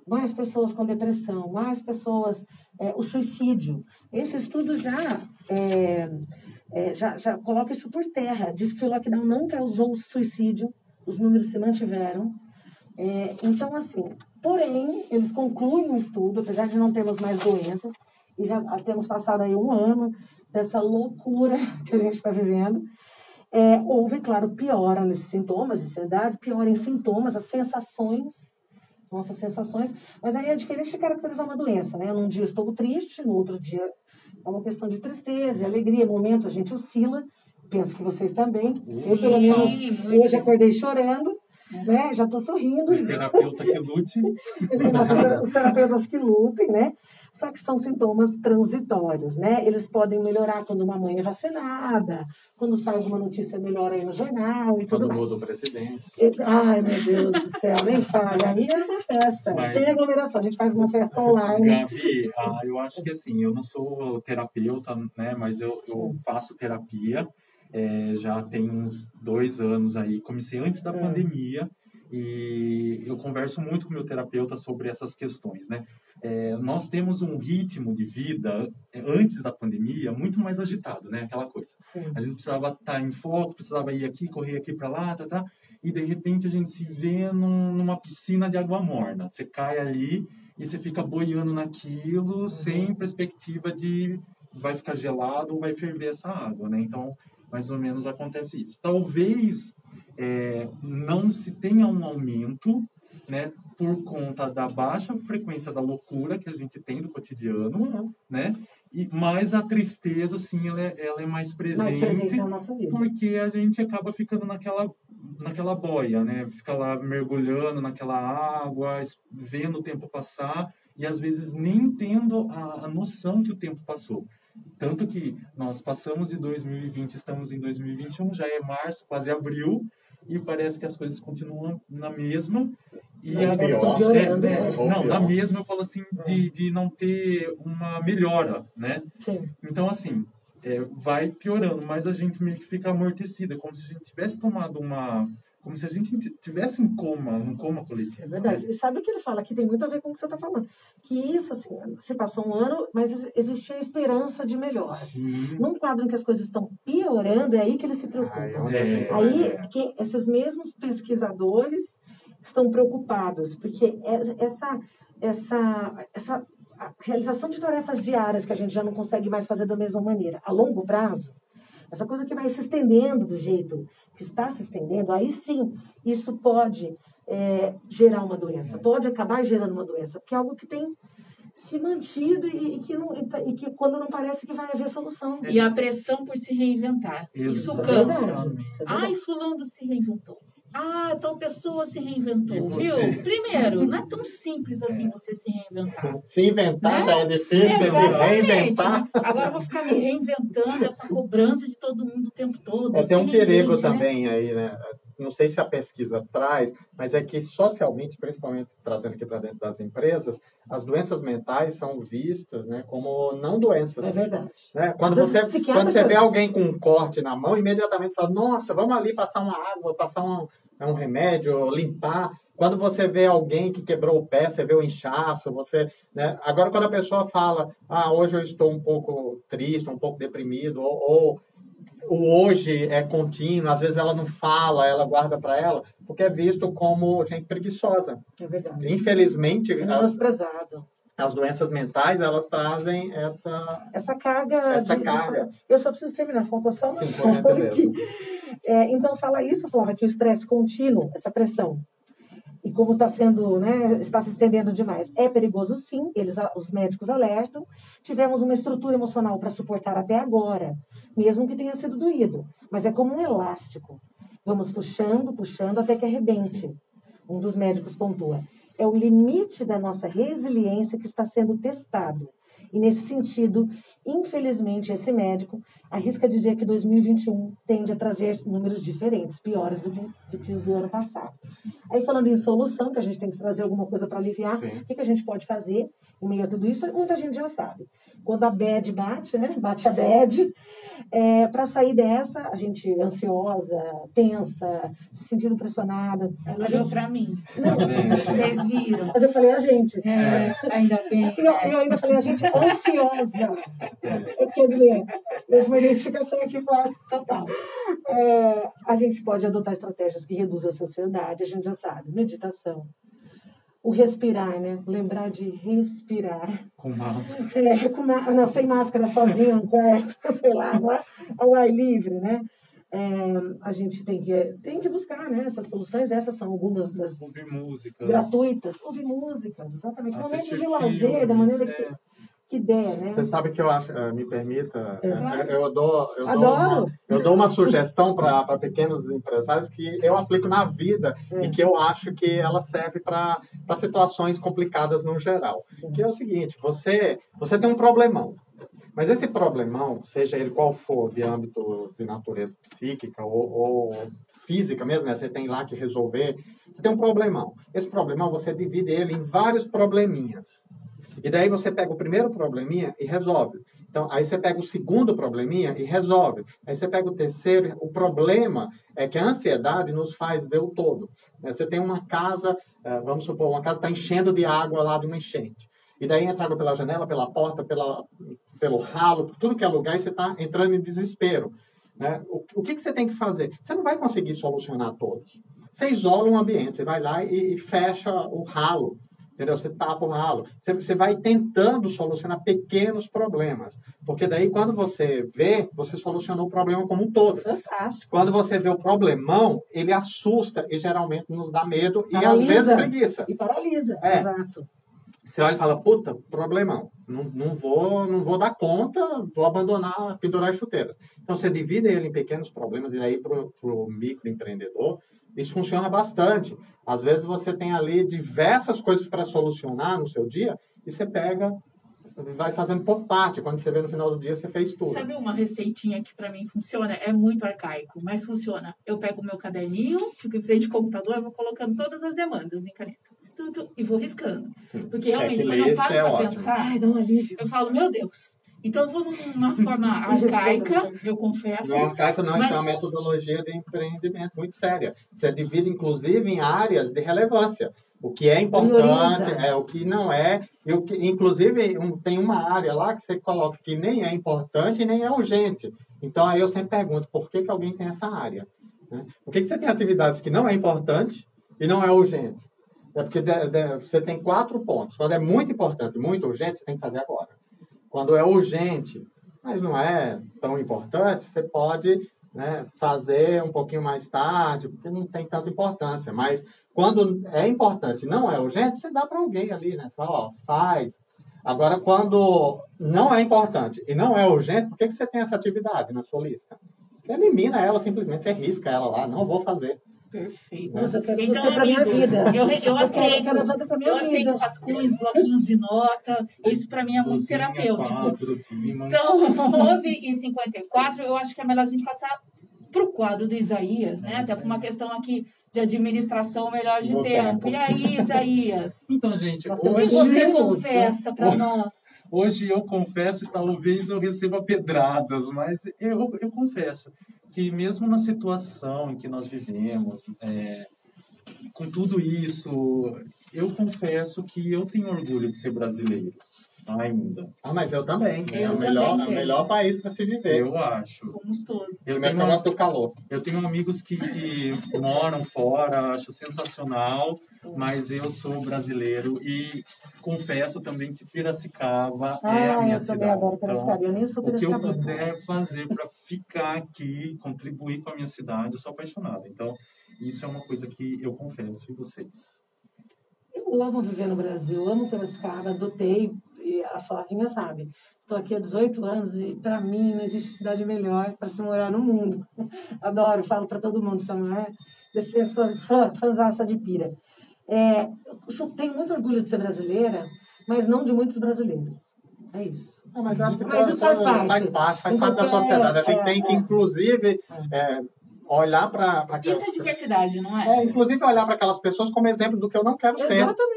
Mais pessoas com depressão, mais pessoas, o suicídio. Esse estudo já coloca isso por terra. Diz que o lockdown não causou suicídio, os números se mantiveram. Então, assim, porém, eles concluem o estudo, apesar de não termos mais doenças, e já temos passado aí 1 ano dessa loucura que a gente está vivendo. Houve, claro, piora nesses sintomas de ansiedade, piora em sintomas, as sensações, nossas sensações, mas aí é diferente de caracterizar uma doença, né? Num dia eu estou triste, no outro dia é uma questão de tristeza, alegria, momentos a gente oscila, penso que vocês também. Eu, pelo menos, hoje acordei chorando, né? Já estou sorrindo. O terapeuta que lute. Os terapeutas que lutem, né? Só que são sintomas transitórios, né? Eles podem melhorar quando uma mãe é vacinada, quando sai alguma notícia melhor aí no jornal e tudo mais. Quando muda o presidente. Ai, meu Deus do céu, nem fale. Aí é uma festa, sem aglomeração. A gente faz uma festa online. Gabi, eu acho que assim, eu não sou terapeuta, né? Mas eu faço terapia. Já tem uns 2 anos aí. Comecei antes da pandemia. E eu converso muito com o meu terapeuta sobre essas questões, né? Nós temos um ritmo de vida, antes da pandemia, muito mais agitado, né? Aquela coisa. Sim. A gente precisava estar em foco, precisava ir aqui, correr aqui para lá, e de repente a gente se vê numa piscina de água morna. Você cai ali e você fica boiando naquilo, sem perspectiva de vai ficar gelado ou vai ferver essa água, né? Então, mais ou menos acontece isso. Talvez não se tenha um aumento, né, por conta da baixa frequência da loucura que a gente tem do cotidiano, né? Mas a tristeza, sim, ela é mais presente na nossa vida. Porque a gente acaba ficando naquela boia, né? Fica lá mergulhando naquela água, vendo o tempo passar e às vezes nem tendo a noção que o tempo passou. Tanto que nós passamos de 2020, estamos em 2021, já é março, quase abril, e parece que as coisas continuam na mesma. E na mesma eu falo assim, de não ter uma melhora, né? Sim. Então, assim, vai piorando, mas a gente meio que fica amortecida, como se a gente tivesse tomado como se a gente tivesse um coma coletivo. É verdade. E sabe o que ele fala? Que tem muito a ver com o que você está falando. Que isso, assim, se passou um ano, mas existia esperança de melhora. Sim. Num quadro em que as coisas estão piorando, é aí que eles se preocupam. Que esses mesmos pesquisadores estão preocupados, porque essa realização de tarefas diárias que a gente já não consegue mais fazer da mesma maneira, a longo prazo, essa coisa que vai se estendendo do jeito que está se estendendo, aí sim, isso pode gerar uma doença, pode acabar gerando uma doença, porque é algo que tem se mantido e que quando não parece que vai haver solução. E a pressão por se reinventar. Isso cansa. Ai, fulano se reinventou. Tal pessoa se reinventou, viu? Primeiro, não é tão simples assim você se reinventar. Se inventar, né? Reinventar. Agora eu vou ficar me reinventando, essa cobrança de todo mundo o tempo todo. Tem um perigo também aí, né? Não sei se a pesquisa traz, mas é que socialmente, principalmente trazendo aqui para dentro das empresas, as doenças mentais são vistas, né, como não doenças. É verdade. Né? Quando você vê alguém com um corte na mão, imediatamente você fala, nossa, vamos ali passar uma água, passar um remédio, limpar. Quando você vê alguém que quebrou o pé, você vê o inchaço, né? Agora, quando a pessoa fala, hoje eu estou um pouco triste, um pouco deprimido, ou o hoje é contínuo, às vezes ela não fala, ela guarda para ela, porque é visto como gente preguiçosa. É verdade. Infelizmente, menosprezado. As doenças mentais, elas trazem essa carga. Eu só preciso terminar, falta só uma aqui. Então, fala isso, Flávia, que o estresse contínuo, essa pressão, e como está sendo, né, está se estendendo demais, é perigoso sim, os médicos alertam. Tivemos uma estrutura emocional para suportar até agora, mesmo que tenha sido doído, mas é como um elástico. Vamos puxando até que arrebente. Um dos médicos pontua. É o limite da nossa resiliência que está sendo testado. E nesse sentido, infelizmente, esse médico arrisca dizer que 2021 tende a trazer números diferentes, piores do que os do ano passado. Aí, falando em solução, que a gente tem que trazer alguma coisa para aliviar, o que a gente pode fazer em meio a tudo isso? Muita gente já sabe. Quando a bad bate, né? Bate a bad. Para sair dessa, a gente ansiosa, tensa, se sentindo pressionada. Ela deu para mim. Não, vocês viram. Mas eu falei a gente. Ainda bem. Eu ainda falei a gente ansiosa. Quer dizer, uma identificação aqui fora total. A gente pode adotar estratégias que reduzam essa ansiedade, a gente já sabe. Meditação. O respirar, né? Lembrar de respirar. Com máscara. Não, sem máscara, sozinho no quarto, sei lá, ao ar livre, né? A gente tem que buscar, né, essas soluções. Essas são algumas das ouvir músicas gratuitas. Ouvir músicas, exatamente. Momentos de filmes, lazer, da maneira que Que ideia, né? Você sabe que eu acho, me permita, Claro. eu dou uma sugestão para pequenos empresários que eu aplico na vida e que eu acho que ela serve para situações complicadas no geral. Que é o seguinte, você tem um problemão, mas esse problemão, seja ele qual for, de âmbito de natureza psíquica ou física mesmo, né? Você tem lá que resolver, você tem um problemão. Esse problemão, você divide ele em vários probleminhas. E daí você pega o primeiro probleminha e resolve. Então, aí você pega o segundo probleminha e resolve. Aí você pega o terceiro. O problema é que a ansiedade nos faz ver o todo. Você tem uma casa, vamos supor, uma casa está enchendo de água lá de uma enchente. E daí entra água pela janela, pela porta, pelo ralo, por tudo que é lugar, e você está entrando em desespero. Né? O que você tem que fazer? Você não vai conseguir solucionar todos. Você isola um ambiente, você vai lá e fecha o ralo. Entendeu? Você tapa o ralo. Você vai tentando solucionar pequenos problemas. Porque daí, quando você vê, você solucionou o problema como um todo. Fantástico. Quando você vê o problemão, ele assusta e geralmente nos dá medo Paralisa. e às vezes preguiça. E paralisa, exato. Você olha e fala, puta, problemão. Não vou dar conta, vou abandonar, pendurar as chuteiras. Então, você divide ele em pequenos problemas e aí para o microempreendedor, isso funciona bastante. Às vezes você tem ali diversas coisas para solucionar no seu dia e você pega, vai fazendo por parte. Quando você vê no final do dia, você fez tudo. Sabe uma receitinha que para mim funciona? É muito arcaico, mas funciona. Eu pego o meu caderninho, fico em frente ao computador, eu vou colocando todas as demandas em caneta. E vou riscando. Sim. Porque realmente, quando eu paro para pensar, Dá um alívio. eu falo, meu Deus. Então, eu vou numa forma arcaica, eu confesso. Não é arcaico, não. Isso é uma metodologia de empreendimento muito séria. Você divide, inclusive, em áreas de relevância. O que é importante, o que não é. E o que, inclusive, tem uma área lá que você coloca que nem é importante e nem é urgente. Então, aí eu sempre pergunto, por que alguém tem essa área? Né? Por que você tem atividades que não é importante e não é urgente? É porque você tem 4 pontos. Quando é muito importante, muito urgente, você tem que fazer agora. Quando é urgente, mas não é tão importante, você pode, né, fazer um pouquinho mais tarde, porque não tem tanta importância. Mas quando é importante e não é urgente, você dá para alguém ali, né? Você fala, ó, faz. Agora, quando não é importante e não é urgente, por que você tem essa atividade na sua lista? Você elimina ela simplesmente, você risca ela lá, não vou fazer. Perfeito. Nossa, eu quero Então, você pra minha amigos, vida. eu aceito. quero você pra minha Eu aceito vida. rascunhos, bloquinhos de nota. Isso para mim é muito Cozinha, terapêutico. quadro, clima. São 11h54. Eu acho que é melhor a gente passar para o quadro do Isaías, né? Até por uma questão aqui de administração melhor de No tempo. tempo. E aí, Isaías? Então, gente, Nós O que temos você Hoje- confessa para nós? hoje eu confesso, e talvez eu receba pedradas, mas eu confesso que mesmo na situação em que nós vivemos, com tudo isso, eu confesso que eu tenho orgulho de ser brasileiro, ainda. Ah, mas eu também. É Eu o também melhor, quero. melhor país para se viver. Eu acho. Somos todos. Primeiro que eu gosto do calor. Eu tenho amigos que moram fora, acho sensacional, mas eu sou brasileiro e confesso também que Piracicaba é a minha eu também cidade. adoro Piracicaba. Eu nem sou O que eu Piracicaba. puder fazer para ficar aqui, contribuir com a minha cidade, eu sou apaixonado. Então, isso é uma coisa que eu confesso e vocês. Eu amo viver no Brasil, amo Piracicaba, adotei, e a Flavinha sabe. Estou aqui há 18 anos e, para mim, não existe cidade melhor para se morar no mundo. Adoro, falo para todo mundo, Samuel, defensor, fãzaça de Pira. Eu tenho muito orgulho de ser brasileira, mas não de muitos brasileiros. É isso. Ah, mas eu acho que Mas isso faz parte. faz parte da sociedade. A gente tem que, inclusive, olhar para Isso é diversidade, não é? inclusive olhar para aquelas pessoas como exemplo do que eu não quero ser. Exatamente.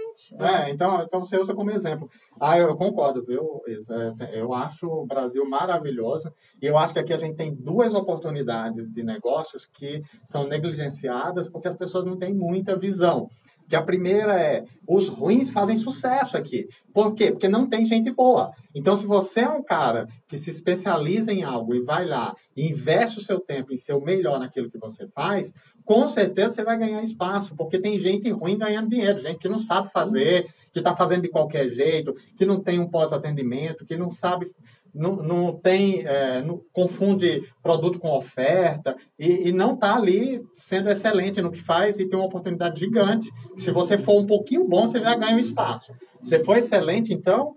Então você usa como exemplo. Eu concordo, viu, Isa? Eu acho o Brasil maravilhoso e eu acho que aqui a gente tem 2 oportunidades de negócios que são negligenciadas porque as pessoas não têm muita visão. Que a primeira é, os ruins fazem sucesso aqui. Por quê? Porque não tem gente boa. Então, se você é um cara que se especializa em algo e vai lá e investe o seu tempo em ser o melhor naquilo que você faz, com certeza você vai ganhar espaço, porque tem gente ruim ganhando dinheiro, gente que não sabe fazer, que está fazendo de qualquer jeito, que não tem um pós-atendimento, que não sabe... Não tem, confunde produto com oferta e não está ali sendo excelente no que faz e tem uma oportunidade gigante. Se você for um pouquinho bom, você já ganha um espaço. Se for excelente, então,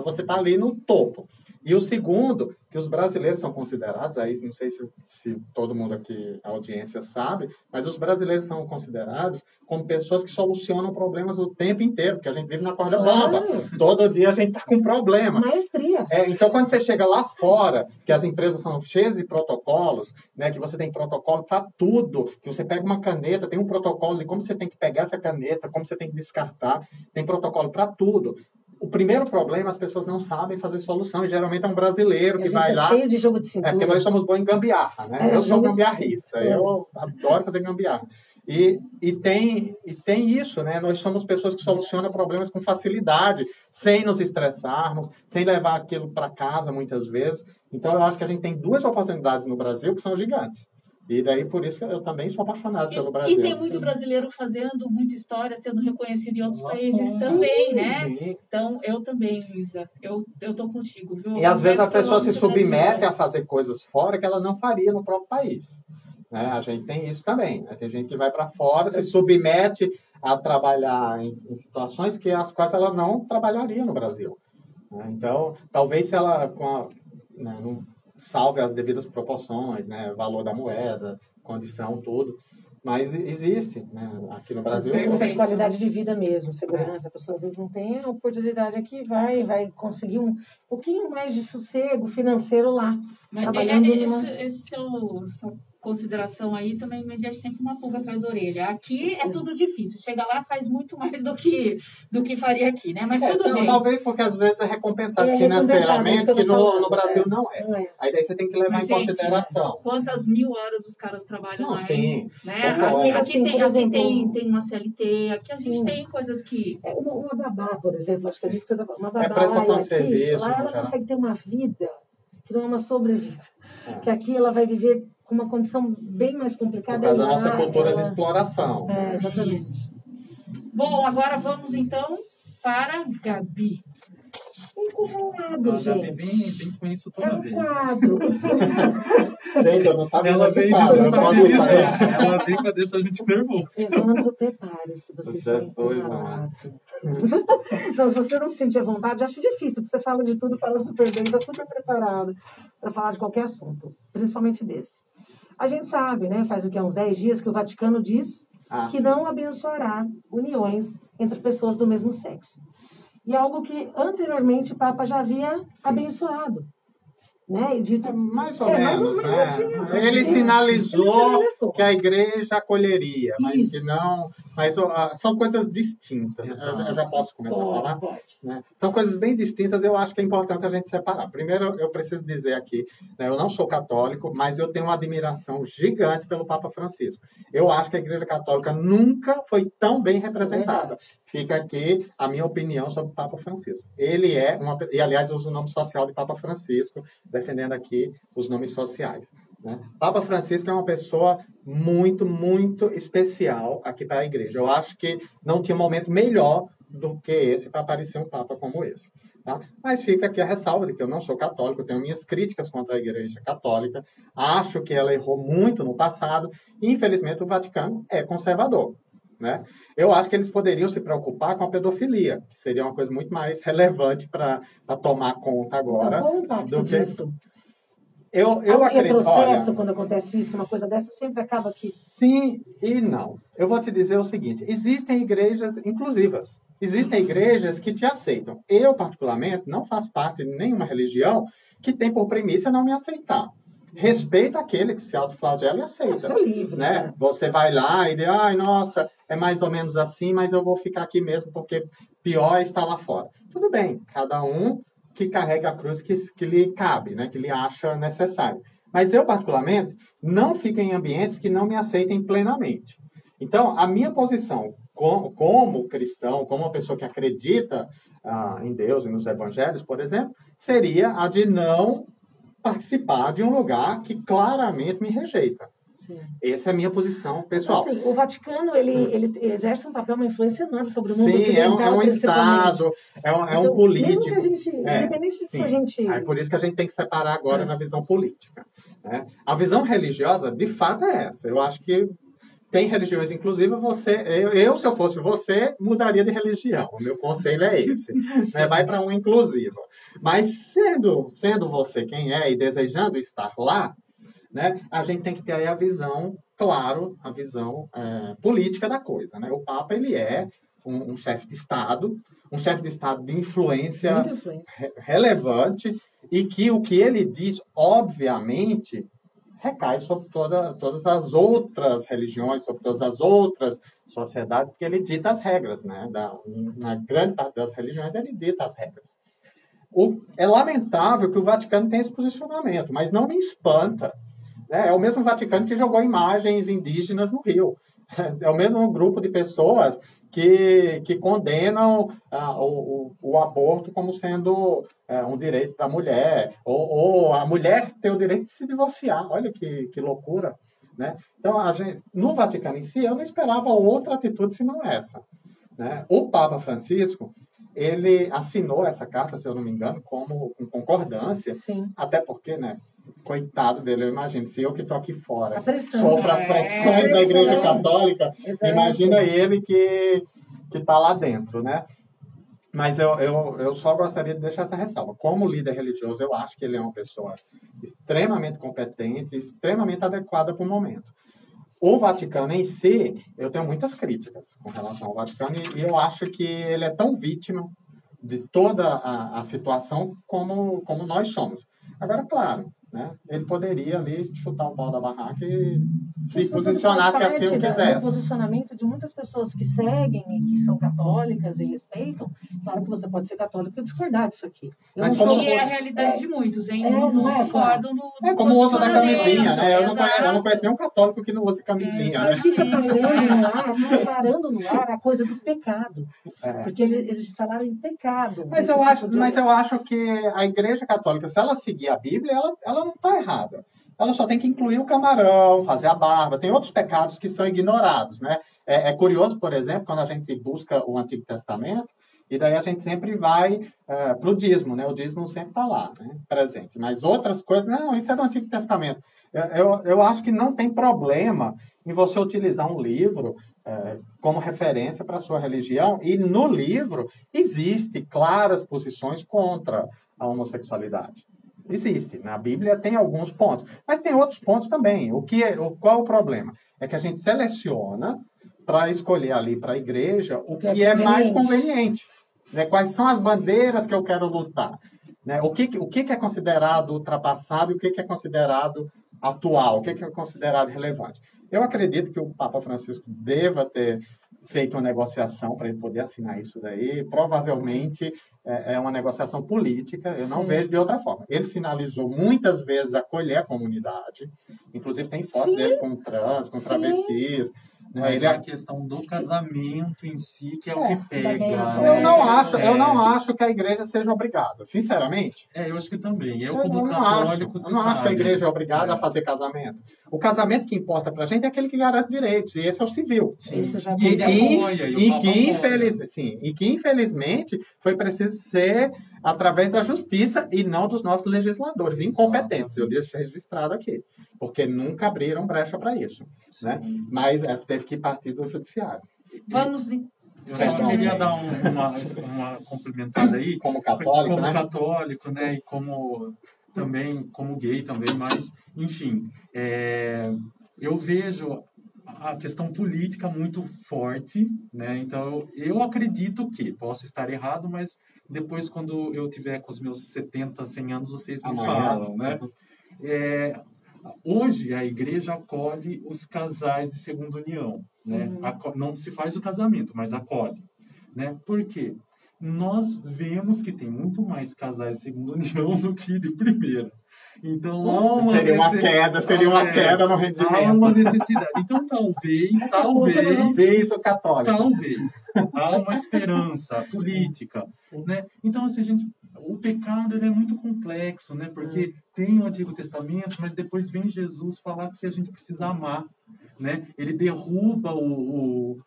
você está ali no topo. E o segundo, que os brasileiros são considerados, aí não sei se todo mundo aqui, a audiência sabe, mas os brasileiros são considerados como pessoas que solucionam problemas o tempo inteiro, porque a gente vive na corda bamba. Todo dia a gente está com problema. Maestria. Então, quando você chega lá fora, que as empresas são cheias de protocolos, né, que você tem protocolo para tudo, que você pega uma caneta, tem um protocolo de como você tem que pegar essa caneta, como você tem que descartar, tem protocolo para tudo. O primeiro problema, as pessoas não sabem fazer solução, e geralmente é um brasileiro que vai lá... cheio de jogo de cintura. Porque nós somos bons em gambiarra, né? Eu sou gambiarrista, eu adoro fazer gambiarra. E tem isso, né? Nós somos pessoas que solucionam problemas com facilidade, sem nos estressarmos, sem levar aquilo para casa, muitas vezes. Então, eu acho que a gente tem duas oportunidades no Brasil que são gigantes. E daí, por isso que eu também sou apaixonado pelo Brasil. E tem muito brasileiro fazendo muita história, sendo reconhecido em outros países também, né? Sim. Então, eu também, Luísa, eu tô contigo, viu? E às vezes a pessoa se submete a fazer coisas fora que ela não faria no próprio país. Né? A gente tem isso também. Né? Tem gente que vai para fora, se submete a trabalhar em situações que as quais ela não trabalharia no Brasil. Né? Então, talvez se ela não salve as devidas proporções, né? Valor da moeda, condição, tudo. Mas existe, né? Aqui no Brasil. Tem qualidade de vida mesmo, segurança. A pessoa às vezes não tem a oportunidade aqui, vai conseguir um pouquinho mais de sossego financeiro lá. Mas trabalhando esse sua consideração aí também me deixa sempre uma pulga atrás da orelha. Aqui é tudo difícil. Chega lá, faz muito mais do que faria aqui, né? Mas tudo bem. Talvez porque às vezes é recompensado financeiramente, que no Brasil não é. Aí daí você tem que levar em consideração. Quantas 1000 horas os caras trabalham lá? Sim. Né? Aqui tem uma CLT, aqui a gente tem coisas que... Uma babá, por exemplo, acho que a gente uma babá. É prestação de aqui, serviço. lá ela consegue ter uma vida que não é uma sobrevida. Que aqui ela vai viver com uma condição bem mais complicada. Por causa da nossa cultura de exploração. Exatamente. Bom, agora vamos então para Gabi. Um quadro, gente. Vem com isso toda vez. Quadro. Gente, eu não sabia Ela desse veio quadro. ela vem pra deixar a gente nervoso. Evandro, prepare-se. Você Não, se você não se sentir à vontade, acho difícil. Você fala de tudo, fala super bem, está super preparado para falar de qualquer assunto, principalmente desse. A gente sabe, né, faz o que, uns 10 dias que o Vaticano diz que sim. não abençoará uniões entre pessoas do mesmo sexo. E algo que anteriormente o Papa já havia abençoado. Né? E dito, mais ou menos. Ele sinalizou que a igreja acolheria, mas que não. Mas são coisas distintas. Eu já posso começar a falar? Pode. Né? São coisas bem distintas, eu acho que é importante a gente separar. Primeiro, eu preciso dizer aqui, né, eu não sou católico, mas eu tenho uma admiração gigante pelo Papa Francisco. Eu acho que a Igreja Católica nunca foi tão bem representada. Fica aqui a minha opinião sobre o Papa Francisco. Ele é e aliás, eu uso o nome social de Papa Francisco, defendendo aqui os nomes sociais. Né? Papa Francisco é uma pessoa muito, muito especial aqui para a igreja. Eu acho que não tinha momento melhor do que esse para aparecer um Papa como esse. Tá? Mas fica aqui a ressalva de que eu não sou católico, eu tenho minhas críticas contra a igreja católica, acho que ela errou muito no passado, e infelizmente o Vaticano é conservador. Né? Eu acho que eles poderiam se preocupar com a pedofilia, que seria uma coisa muito mais relevante para tomar conta agora. Do que isso? Eu acredito. Processo, quando acontece isso, uma coisa dessa sempre acaba aqui. Sim e não. Eu vou te dizer o seguinte: existem igrejas inclusivas. Existem igrejas que te aceitam. Eu, particularmente, não faço parte de nenhuma religião que tem por premissa não me aceitar. Respeita aquele que se autoflagela e aceita. Isso é livre, né? Você vai lá e diz, ai, nossa, é mais ou menos assim, mas eu vou ficar aqui mesmo, porque pior é estar lá fora. Tudo bem, cada um que carrega a cruz que lhe cabe, né? Que lhe acha necessário. Mas eu, particularmente, não fico em ambientes que não me aceitem plenamente. Então, a minha posição como cristão, como uma pessoa que acredita em Deus e nos evangelhos, por exemplo, seria a de não participar de um lugar que claramente me rejeita. Sim. Essa é a minha posição pessoal. Assim, o Vaticano, ele exerce um papel, uma influência enorme sobre o mundo ocidental. Sim, é um Estado, então, um político. Mesmo que a gente, independente disso, a gente... É por isso que a gente tem que separar agora na visão política. Né? A visão religiosa, de fato, é essa. Eu acho que tem religiões, inclusive, se eu fosse você, mudaria de religião. O meu conselho é esse. Né? Vai para uma inclusiva. Mas sendo você quem é e desejando estar lá, né, a gente tem que ter aí a visão, claro, a visão política da coisa. Né? O Papa, ele é um chefe de Estado, um chefe de Estado de influência relevante, e que o que ele diz, obviamente, recai sobre todas as outras religiões, sobre todas as outras sociedades, porque ele dita as regras, né? Na grande parte das religiões, ele dita as regras. É lamentável que o Vaticano tenha esse posicionamento, mas não me espanta. Né? É o mesmo Vaticano que jogou imagens indígenas no Rio. É o mesmo grupo de pessoas que condenam o aborto como sendo um direito da mulher, ou a mulher ter o direito de se divorciar. Olha que loucura. Né? Então, no Vaticano em si, eu não esperava outra atitude senão essa. Né? O Papa Francisco, ele assinou essa carta, se eu não me engano, com concordância. Sim. Até porque, né? Coitado dele, eu imagino, se eu que estou aqui fora pressão, sofro as pressões da Igreja Católica, imagina ele que está lá dentro, né? Mas eu só gostaria de deixar essa ressalva. Como líder religioso, eu acho que ele é uma pessoa extremamente competente, extremamente adequada para o momento. O Vaticano em si, eu tenho muitas críticas com relação ao Vaticano, e eu acho que ele é tão vítima de toda a situação como nós somos. Agora, claro, né, ele poderia ali chutar o pau da barraca e se posicionasse assim o quisesse. O posicionamento de muitas pessoas que seguem e que são católicas e respeitam, claro que você pode ser católico e discordar disso aqui. Mas como é a realidade de muitos, hein? Muitos discordam do como o uso da camisinha, né? Eu não conheço nenhum católico que não use camisinha. Mas fica parando no ar a coisa do pecado. Porque eles falaram em pecado. Mas eu acho que a Igreja Católica, se ela seguir a Bíblia, ela não está errada. Ela só tem que incluir o camarão, fazer a barba. Tem outros pecados que são ignorados, né? É curioso, por exemplo, quando a gente busca o Antigo Testamento, e daí a gente sempre vai para o dízimo, né? O dízimo sempre está lá, né? Presente. Mas outras coisas, não, isso é do Antigo Testamento. Eu acho que não tem problema em você utilizar um livro como referência para a sua religião, e no livro existe claras posições contra a homossexualidade. Existe. Na Bíblia tem alguns pontos. Mas tem outros pontos também. Qual é o problema? É que a gente seleciona para escolher ali para a igreja o que é mais conveniente. Né? Quais são as bandeiras que eu quero lutar? Né? O que é considerado ultrapassado e o que é considerado atual? O que é considerado relevante? Eu acredito que o Papa Francisco deva ter feito uma negociação para ele poder assinar isso daí. Provavelmente é uma negociação política, eu não vejo de outra forma. Ele sinalizou muitas vezes acolher a comunidade, inclusive tem foto dele com trans, com travestis. Mas a questão do casamento em si que é o que pega. Eu não acho que a igreja seja obrigada, sinceramente. Eu acho que também. Eu como católico, eu não acho que a igreja é obrigada a fazer casamento. O casamento que importa pra gente é aquele que garante direitos, e esse é o civil. E que infelizmente foi preciso ser através da justiça e não dos nossos legisladores incompetentes. Eu deixo registrado aqui, porque nunca abriram brecha para isso, né? Mas teve que partir do judiciário. Eu só queria dar uma complementada aí. Como católico, como né? católico, né? E como gay também, mas, enfim, eu vejo a questão política muito forte, né? Então, eu acredito que, posso estar errado, mas depois, quando eu tiver com os meus 70, 100 anos, vocês me falam, né? Hoje, a igreja acolhe os casais de segunda união, né? Não se faz o casamento, mas acolhe, né? Por quê? Nós vemos que tem muito mais casais de segunda união do que de primeira. Então, seria uma queda no rendimento. Há uma necessidade. Então, talvez o católico. Talvez. Há uma esperança política, né? Então, assim, o pecado ele é muito complexo, né? Porque tem o Antigo Testamento, mas depois vem Jesus falar que a gente precisa amar, né? Ele derruba o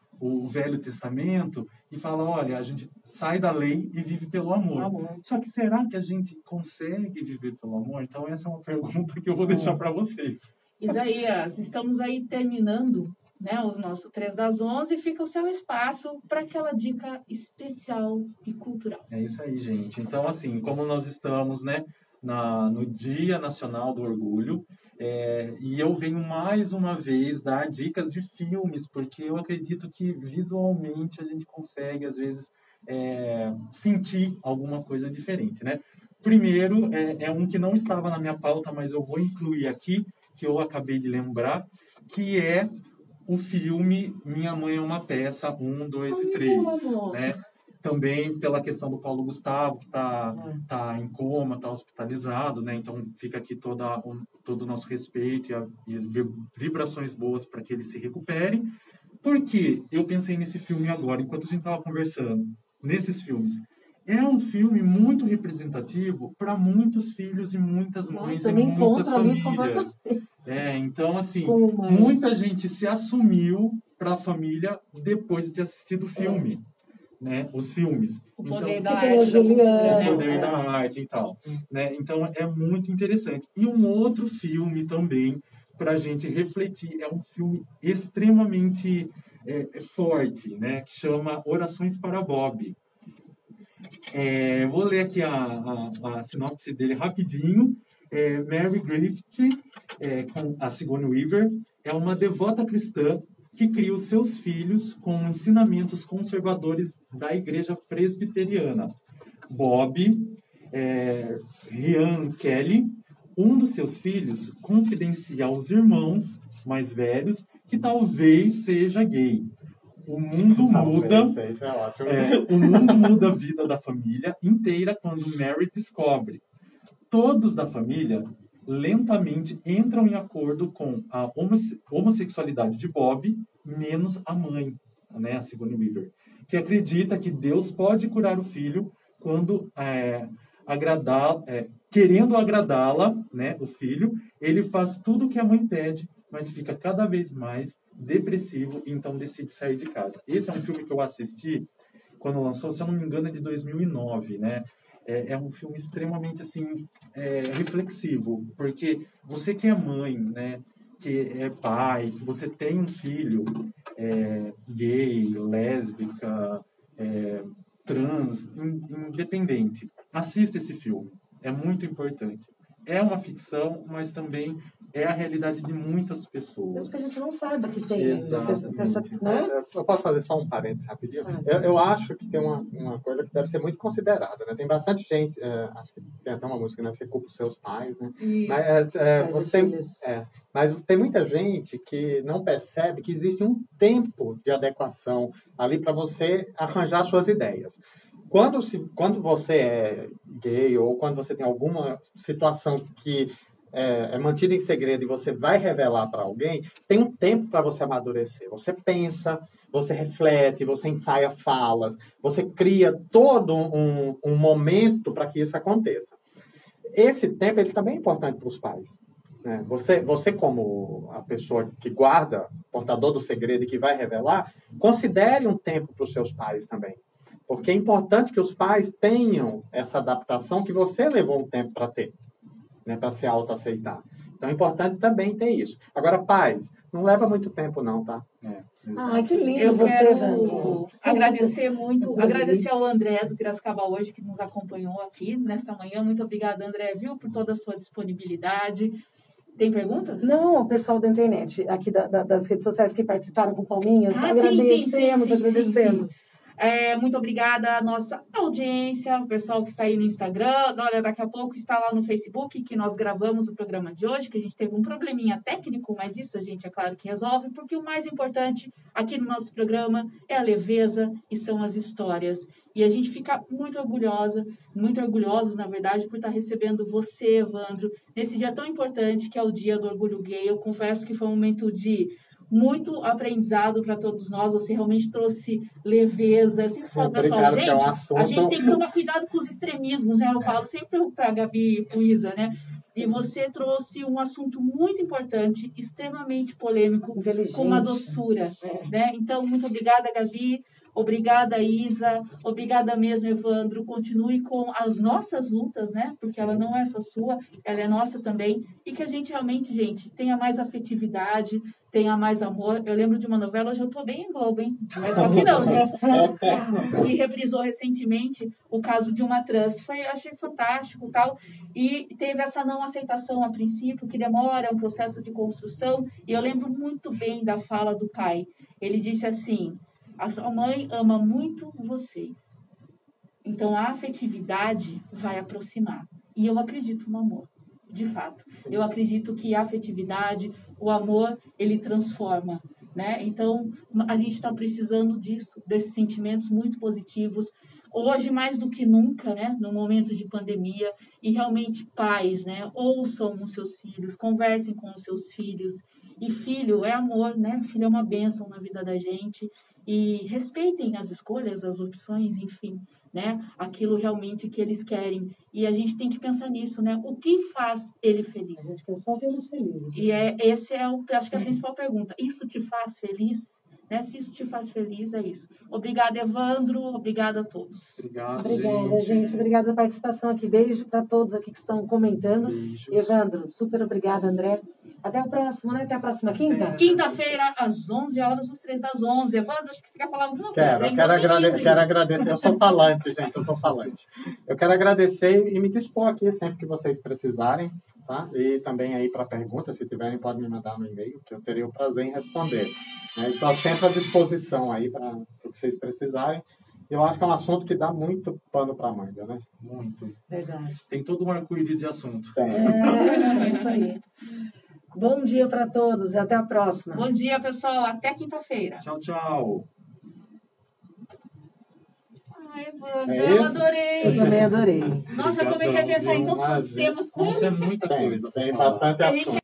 Velho Testamento e fala, olha, a gente sai da lei e vive pelo amor. Só que será que a gente consegue viver pelo amor? Então essa é uma pergunta que eu vou deixar para vocês. Isaías, estamos aí terminando né, o nosso 3 das 11, fica o seu espaço para aquela dica especial e cultural. É isso aí, gente. Então, assim, como nós estamos, né, no Dia Nacional do Orgulho, e eu venho mais uma vez dar dicas de filmes, porque eu acredito que visualmente a gente consegue, às vezes, sentir alguma coisa diferente, né? Primeiro, é um que não estava na minha pauta, mas eu vou incluir aqui, que eu acabei de lembrar, que é o filme Minha Mãe é uma Peça, 1, 2 e 3, né? Também pela questão do Paulo Gustavo, que tá em coma, tá hospitalizado, né? Então fica aqui todo o nosso respeito e vibrações boas para que ele se recupere. Por que eu pensei nesse filme agora, enquanto a gente estava conversando, nesses filmes? É um filme muito representativo para muitos filhos e muitas mães e muitas famílias. Então, assim, muita gente se assumiu para a família depois de ter assistido o filme, né? Os filmes. O poder então, da arte, da cultura, né? O poder da arte e tal, né? Então, é muito interessante. E um outro filme também, para a gente refletir, é um filme extremamente forte, né? Que chama Orações para Bob. Vou ler aqui a sinopse dele rapidinho. Mary Griffith, com a Sigourney Weaver, é uma devota cristã que cria os seus filhos com ensinamentos conservadores da igreja presbiteriana. Bob, Ryan Kelly, um dos seus filhos, confidencia aos irmãos mais velhos que talvez seja gay. O mundo muda. O mundo muda a vida da família inteira quando Mary descobre. Todos da família lentamente entram em acordo com a homossexualidade de Bob, menos a mãe, né, a Sigourney Weaver, que acredita que Deus pode curar o filho quando querendo agradá-la, né, o filho, ele faz tudo o que a mãe pede, mas fica cada vez mais depressivo e então decide sair de casa. Esse é um filme que eu assisti quando lançou, se eu não me engano, é de 2009, né? É um filme extremamente, assim, reflexivo, porque você que é mãe, né, que é pai, que você tem um filho gay, lésbica, trans, independente, assista esse filme. É muito importante. É uma ficção, mas também é a realidade de muitas pessoas. Mesmo que a gente não saiba que tem. Exatamente. Né? Eu posso fazer só um parênteses rapidinho? Eu acho que tem uma coisa que deve ser muito considerada, né? Tem bastante gente, acho que tem até uma música, né? Você culpa os seus pais, né? Mas tem muita gente que não percebe que existe um tempo de adequação ali para você arranjar suas ideias. Quando você é gay ou quando você tem alguma situação que é mantida em segredo e você vai revelar para alguém, tem um tempo para você amadurecer. Você pensa, você reflete, você ensaia falas, você cria todo um momento para que isso aconteça. Esse tempo ele também é importante para os pais. Né? Você, como a pessoa que guarda, portador do segredo e que vai revelar, considere um tempo para os seus pais também. Porque é importante que os pais tenham essa adaptação que você levou um tempo para ter, né, para se autoaceitar. Então é importante também ter isso. Agora, pais, não leva muito tempo não, tá? Que lindo. Eu quero agradecer muito, agradecer ao André do Piracicaba hoje, que nos acompanhou aqui nesta manhã. Muito obrigada, André, viu, por toda a sua disponibilidade. Tem perguntas? Não, o pessoal da internet, aqui das redes sociais que participaram com palminhas, agradecemos. Agradecemos. Muito obrigada à nossa audiência, o pessoal que está aí no Instagram. Olha, daqui a pouco está lá no Facebook, que nós gravamos o programa de hoje, que a gente teve um probleminha técnico, mas isso a gente, é claro, que resolve, porque o mais importante aqui no nosso programa é a leveza e são as histórias. E a gente fica muito orgulhosos, na verdade, por estar recebendo você, Evandro, nesse dia tão importante que é o Dia do Orgulho Gay. Eu confesso que foi um momento de muito aprendizado para todos nós. Você realmente trouxe leveza. Eu sempre falo, pessoal, a gente tem que tomar cuidado com os extremismos, né? Eu falo sempre para a Gabi e para o Isa, né? E você trouxe um assunto muito importante, extremamente polêmico, com uma doçura, né? Então, muito obrigada, Gabi. Obrigada, Isa. Obrigada mesmo, Evandro. Continue com as nossas lutas, né? Porque ela não é só sua, ela é nossa também. E que a gente realmente, gente, tenha mais afetividade, tenha mais amor. Eu lembro de uma novela, hoje eu tô bem em Globo, hein? Mas só que não, gente. Que reprisou recentemente o caso de uma trans. Achei fantástico, tal. E teve essa não aceitação a princípio, que demora, é um processo de construção. E eu lembro muito bem da fala do pai. Ele disse assim: a sua mãe ama muito vocês. Então a afetividade vai aproximar. E eu acredito no amor, de fato. Eu acredito que a afetividade, o amor, ele transforma, né? Então a gente está precisando disso, desses sentimentos muito positivos. Hoje, mais do que nunca, né, no momento de pandemia, e realmente pais, né, ouçam os seus filhos, conversem com os seus filhos. E filho é amor, né? Filho é uma bênção na vida da gente. E respeitem as escolhas, as opções, enfim, né? Aquilo realmente que eles querem. E a gente tem que pensar nisso, né? O que faz ele A feliz? gente quer só vê-los felizes. E esse é acho que é a principal pergunta. Isso te faz feliz? Né? Se isso te faz feliz, é isso. Obrigada, Evandro. Obrigada a todos. Obrigado, Obrigada, gente. Obrigada pela participação aqui. Beijo para todos aqui que estão comentando. Beijos. Evandro, super obrigada, André. Até o próximo, né? Até a próxima quinta. Quinta-feira, às 11 horas, às 3 das 11. Evandro, acho que você quer falar alguma coisa, hein? Quero agradecer. Eu sou falante, gente, eu sou falante. Eu quero agradecer e me dispor aqui sempre que vocês precisarem, tá? E também aí para perguntas, se tiverem, podem me mandar no e-mail, que eu terei o prazer em responder. Estou sempre à disposição aí para o que vocês precisarem. Eu acho que é um assunto que dá muito pano para manga, né? Muito. Verdade. Tem todo um arco-íris de assunto. Tem. É isso aí. Bom dia para todos e até a próxima. Bom dia, pessoal. Até quinta-feira. Tchau, tchau. Ai, Evandro, É eu isso? adorei. Eu também adorei. Nossa, eu comecei a pensar em todos os Imagina. temas. Isso é muita coisa. Tem pra falar. bastante A gente assunto.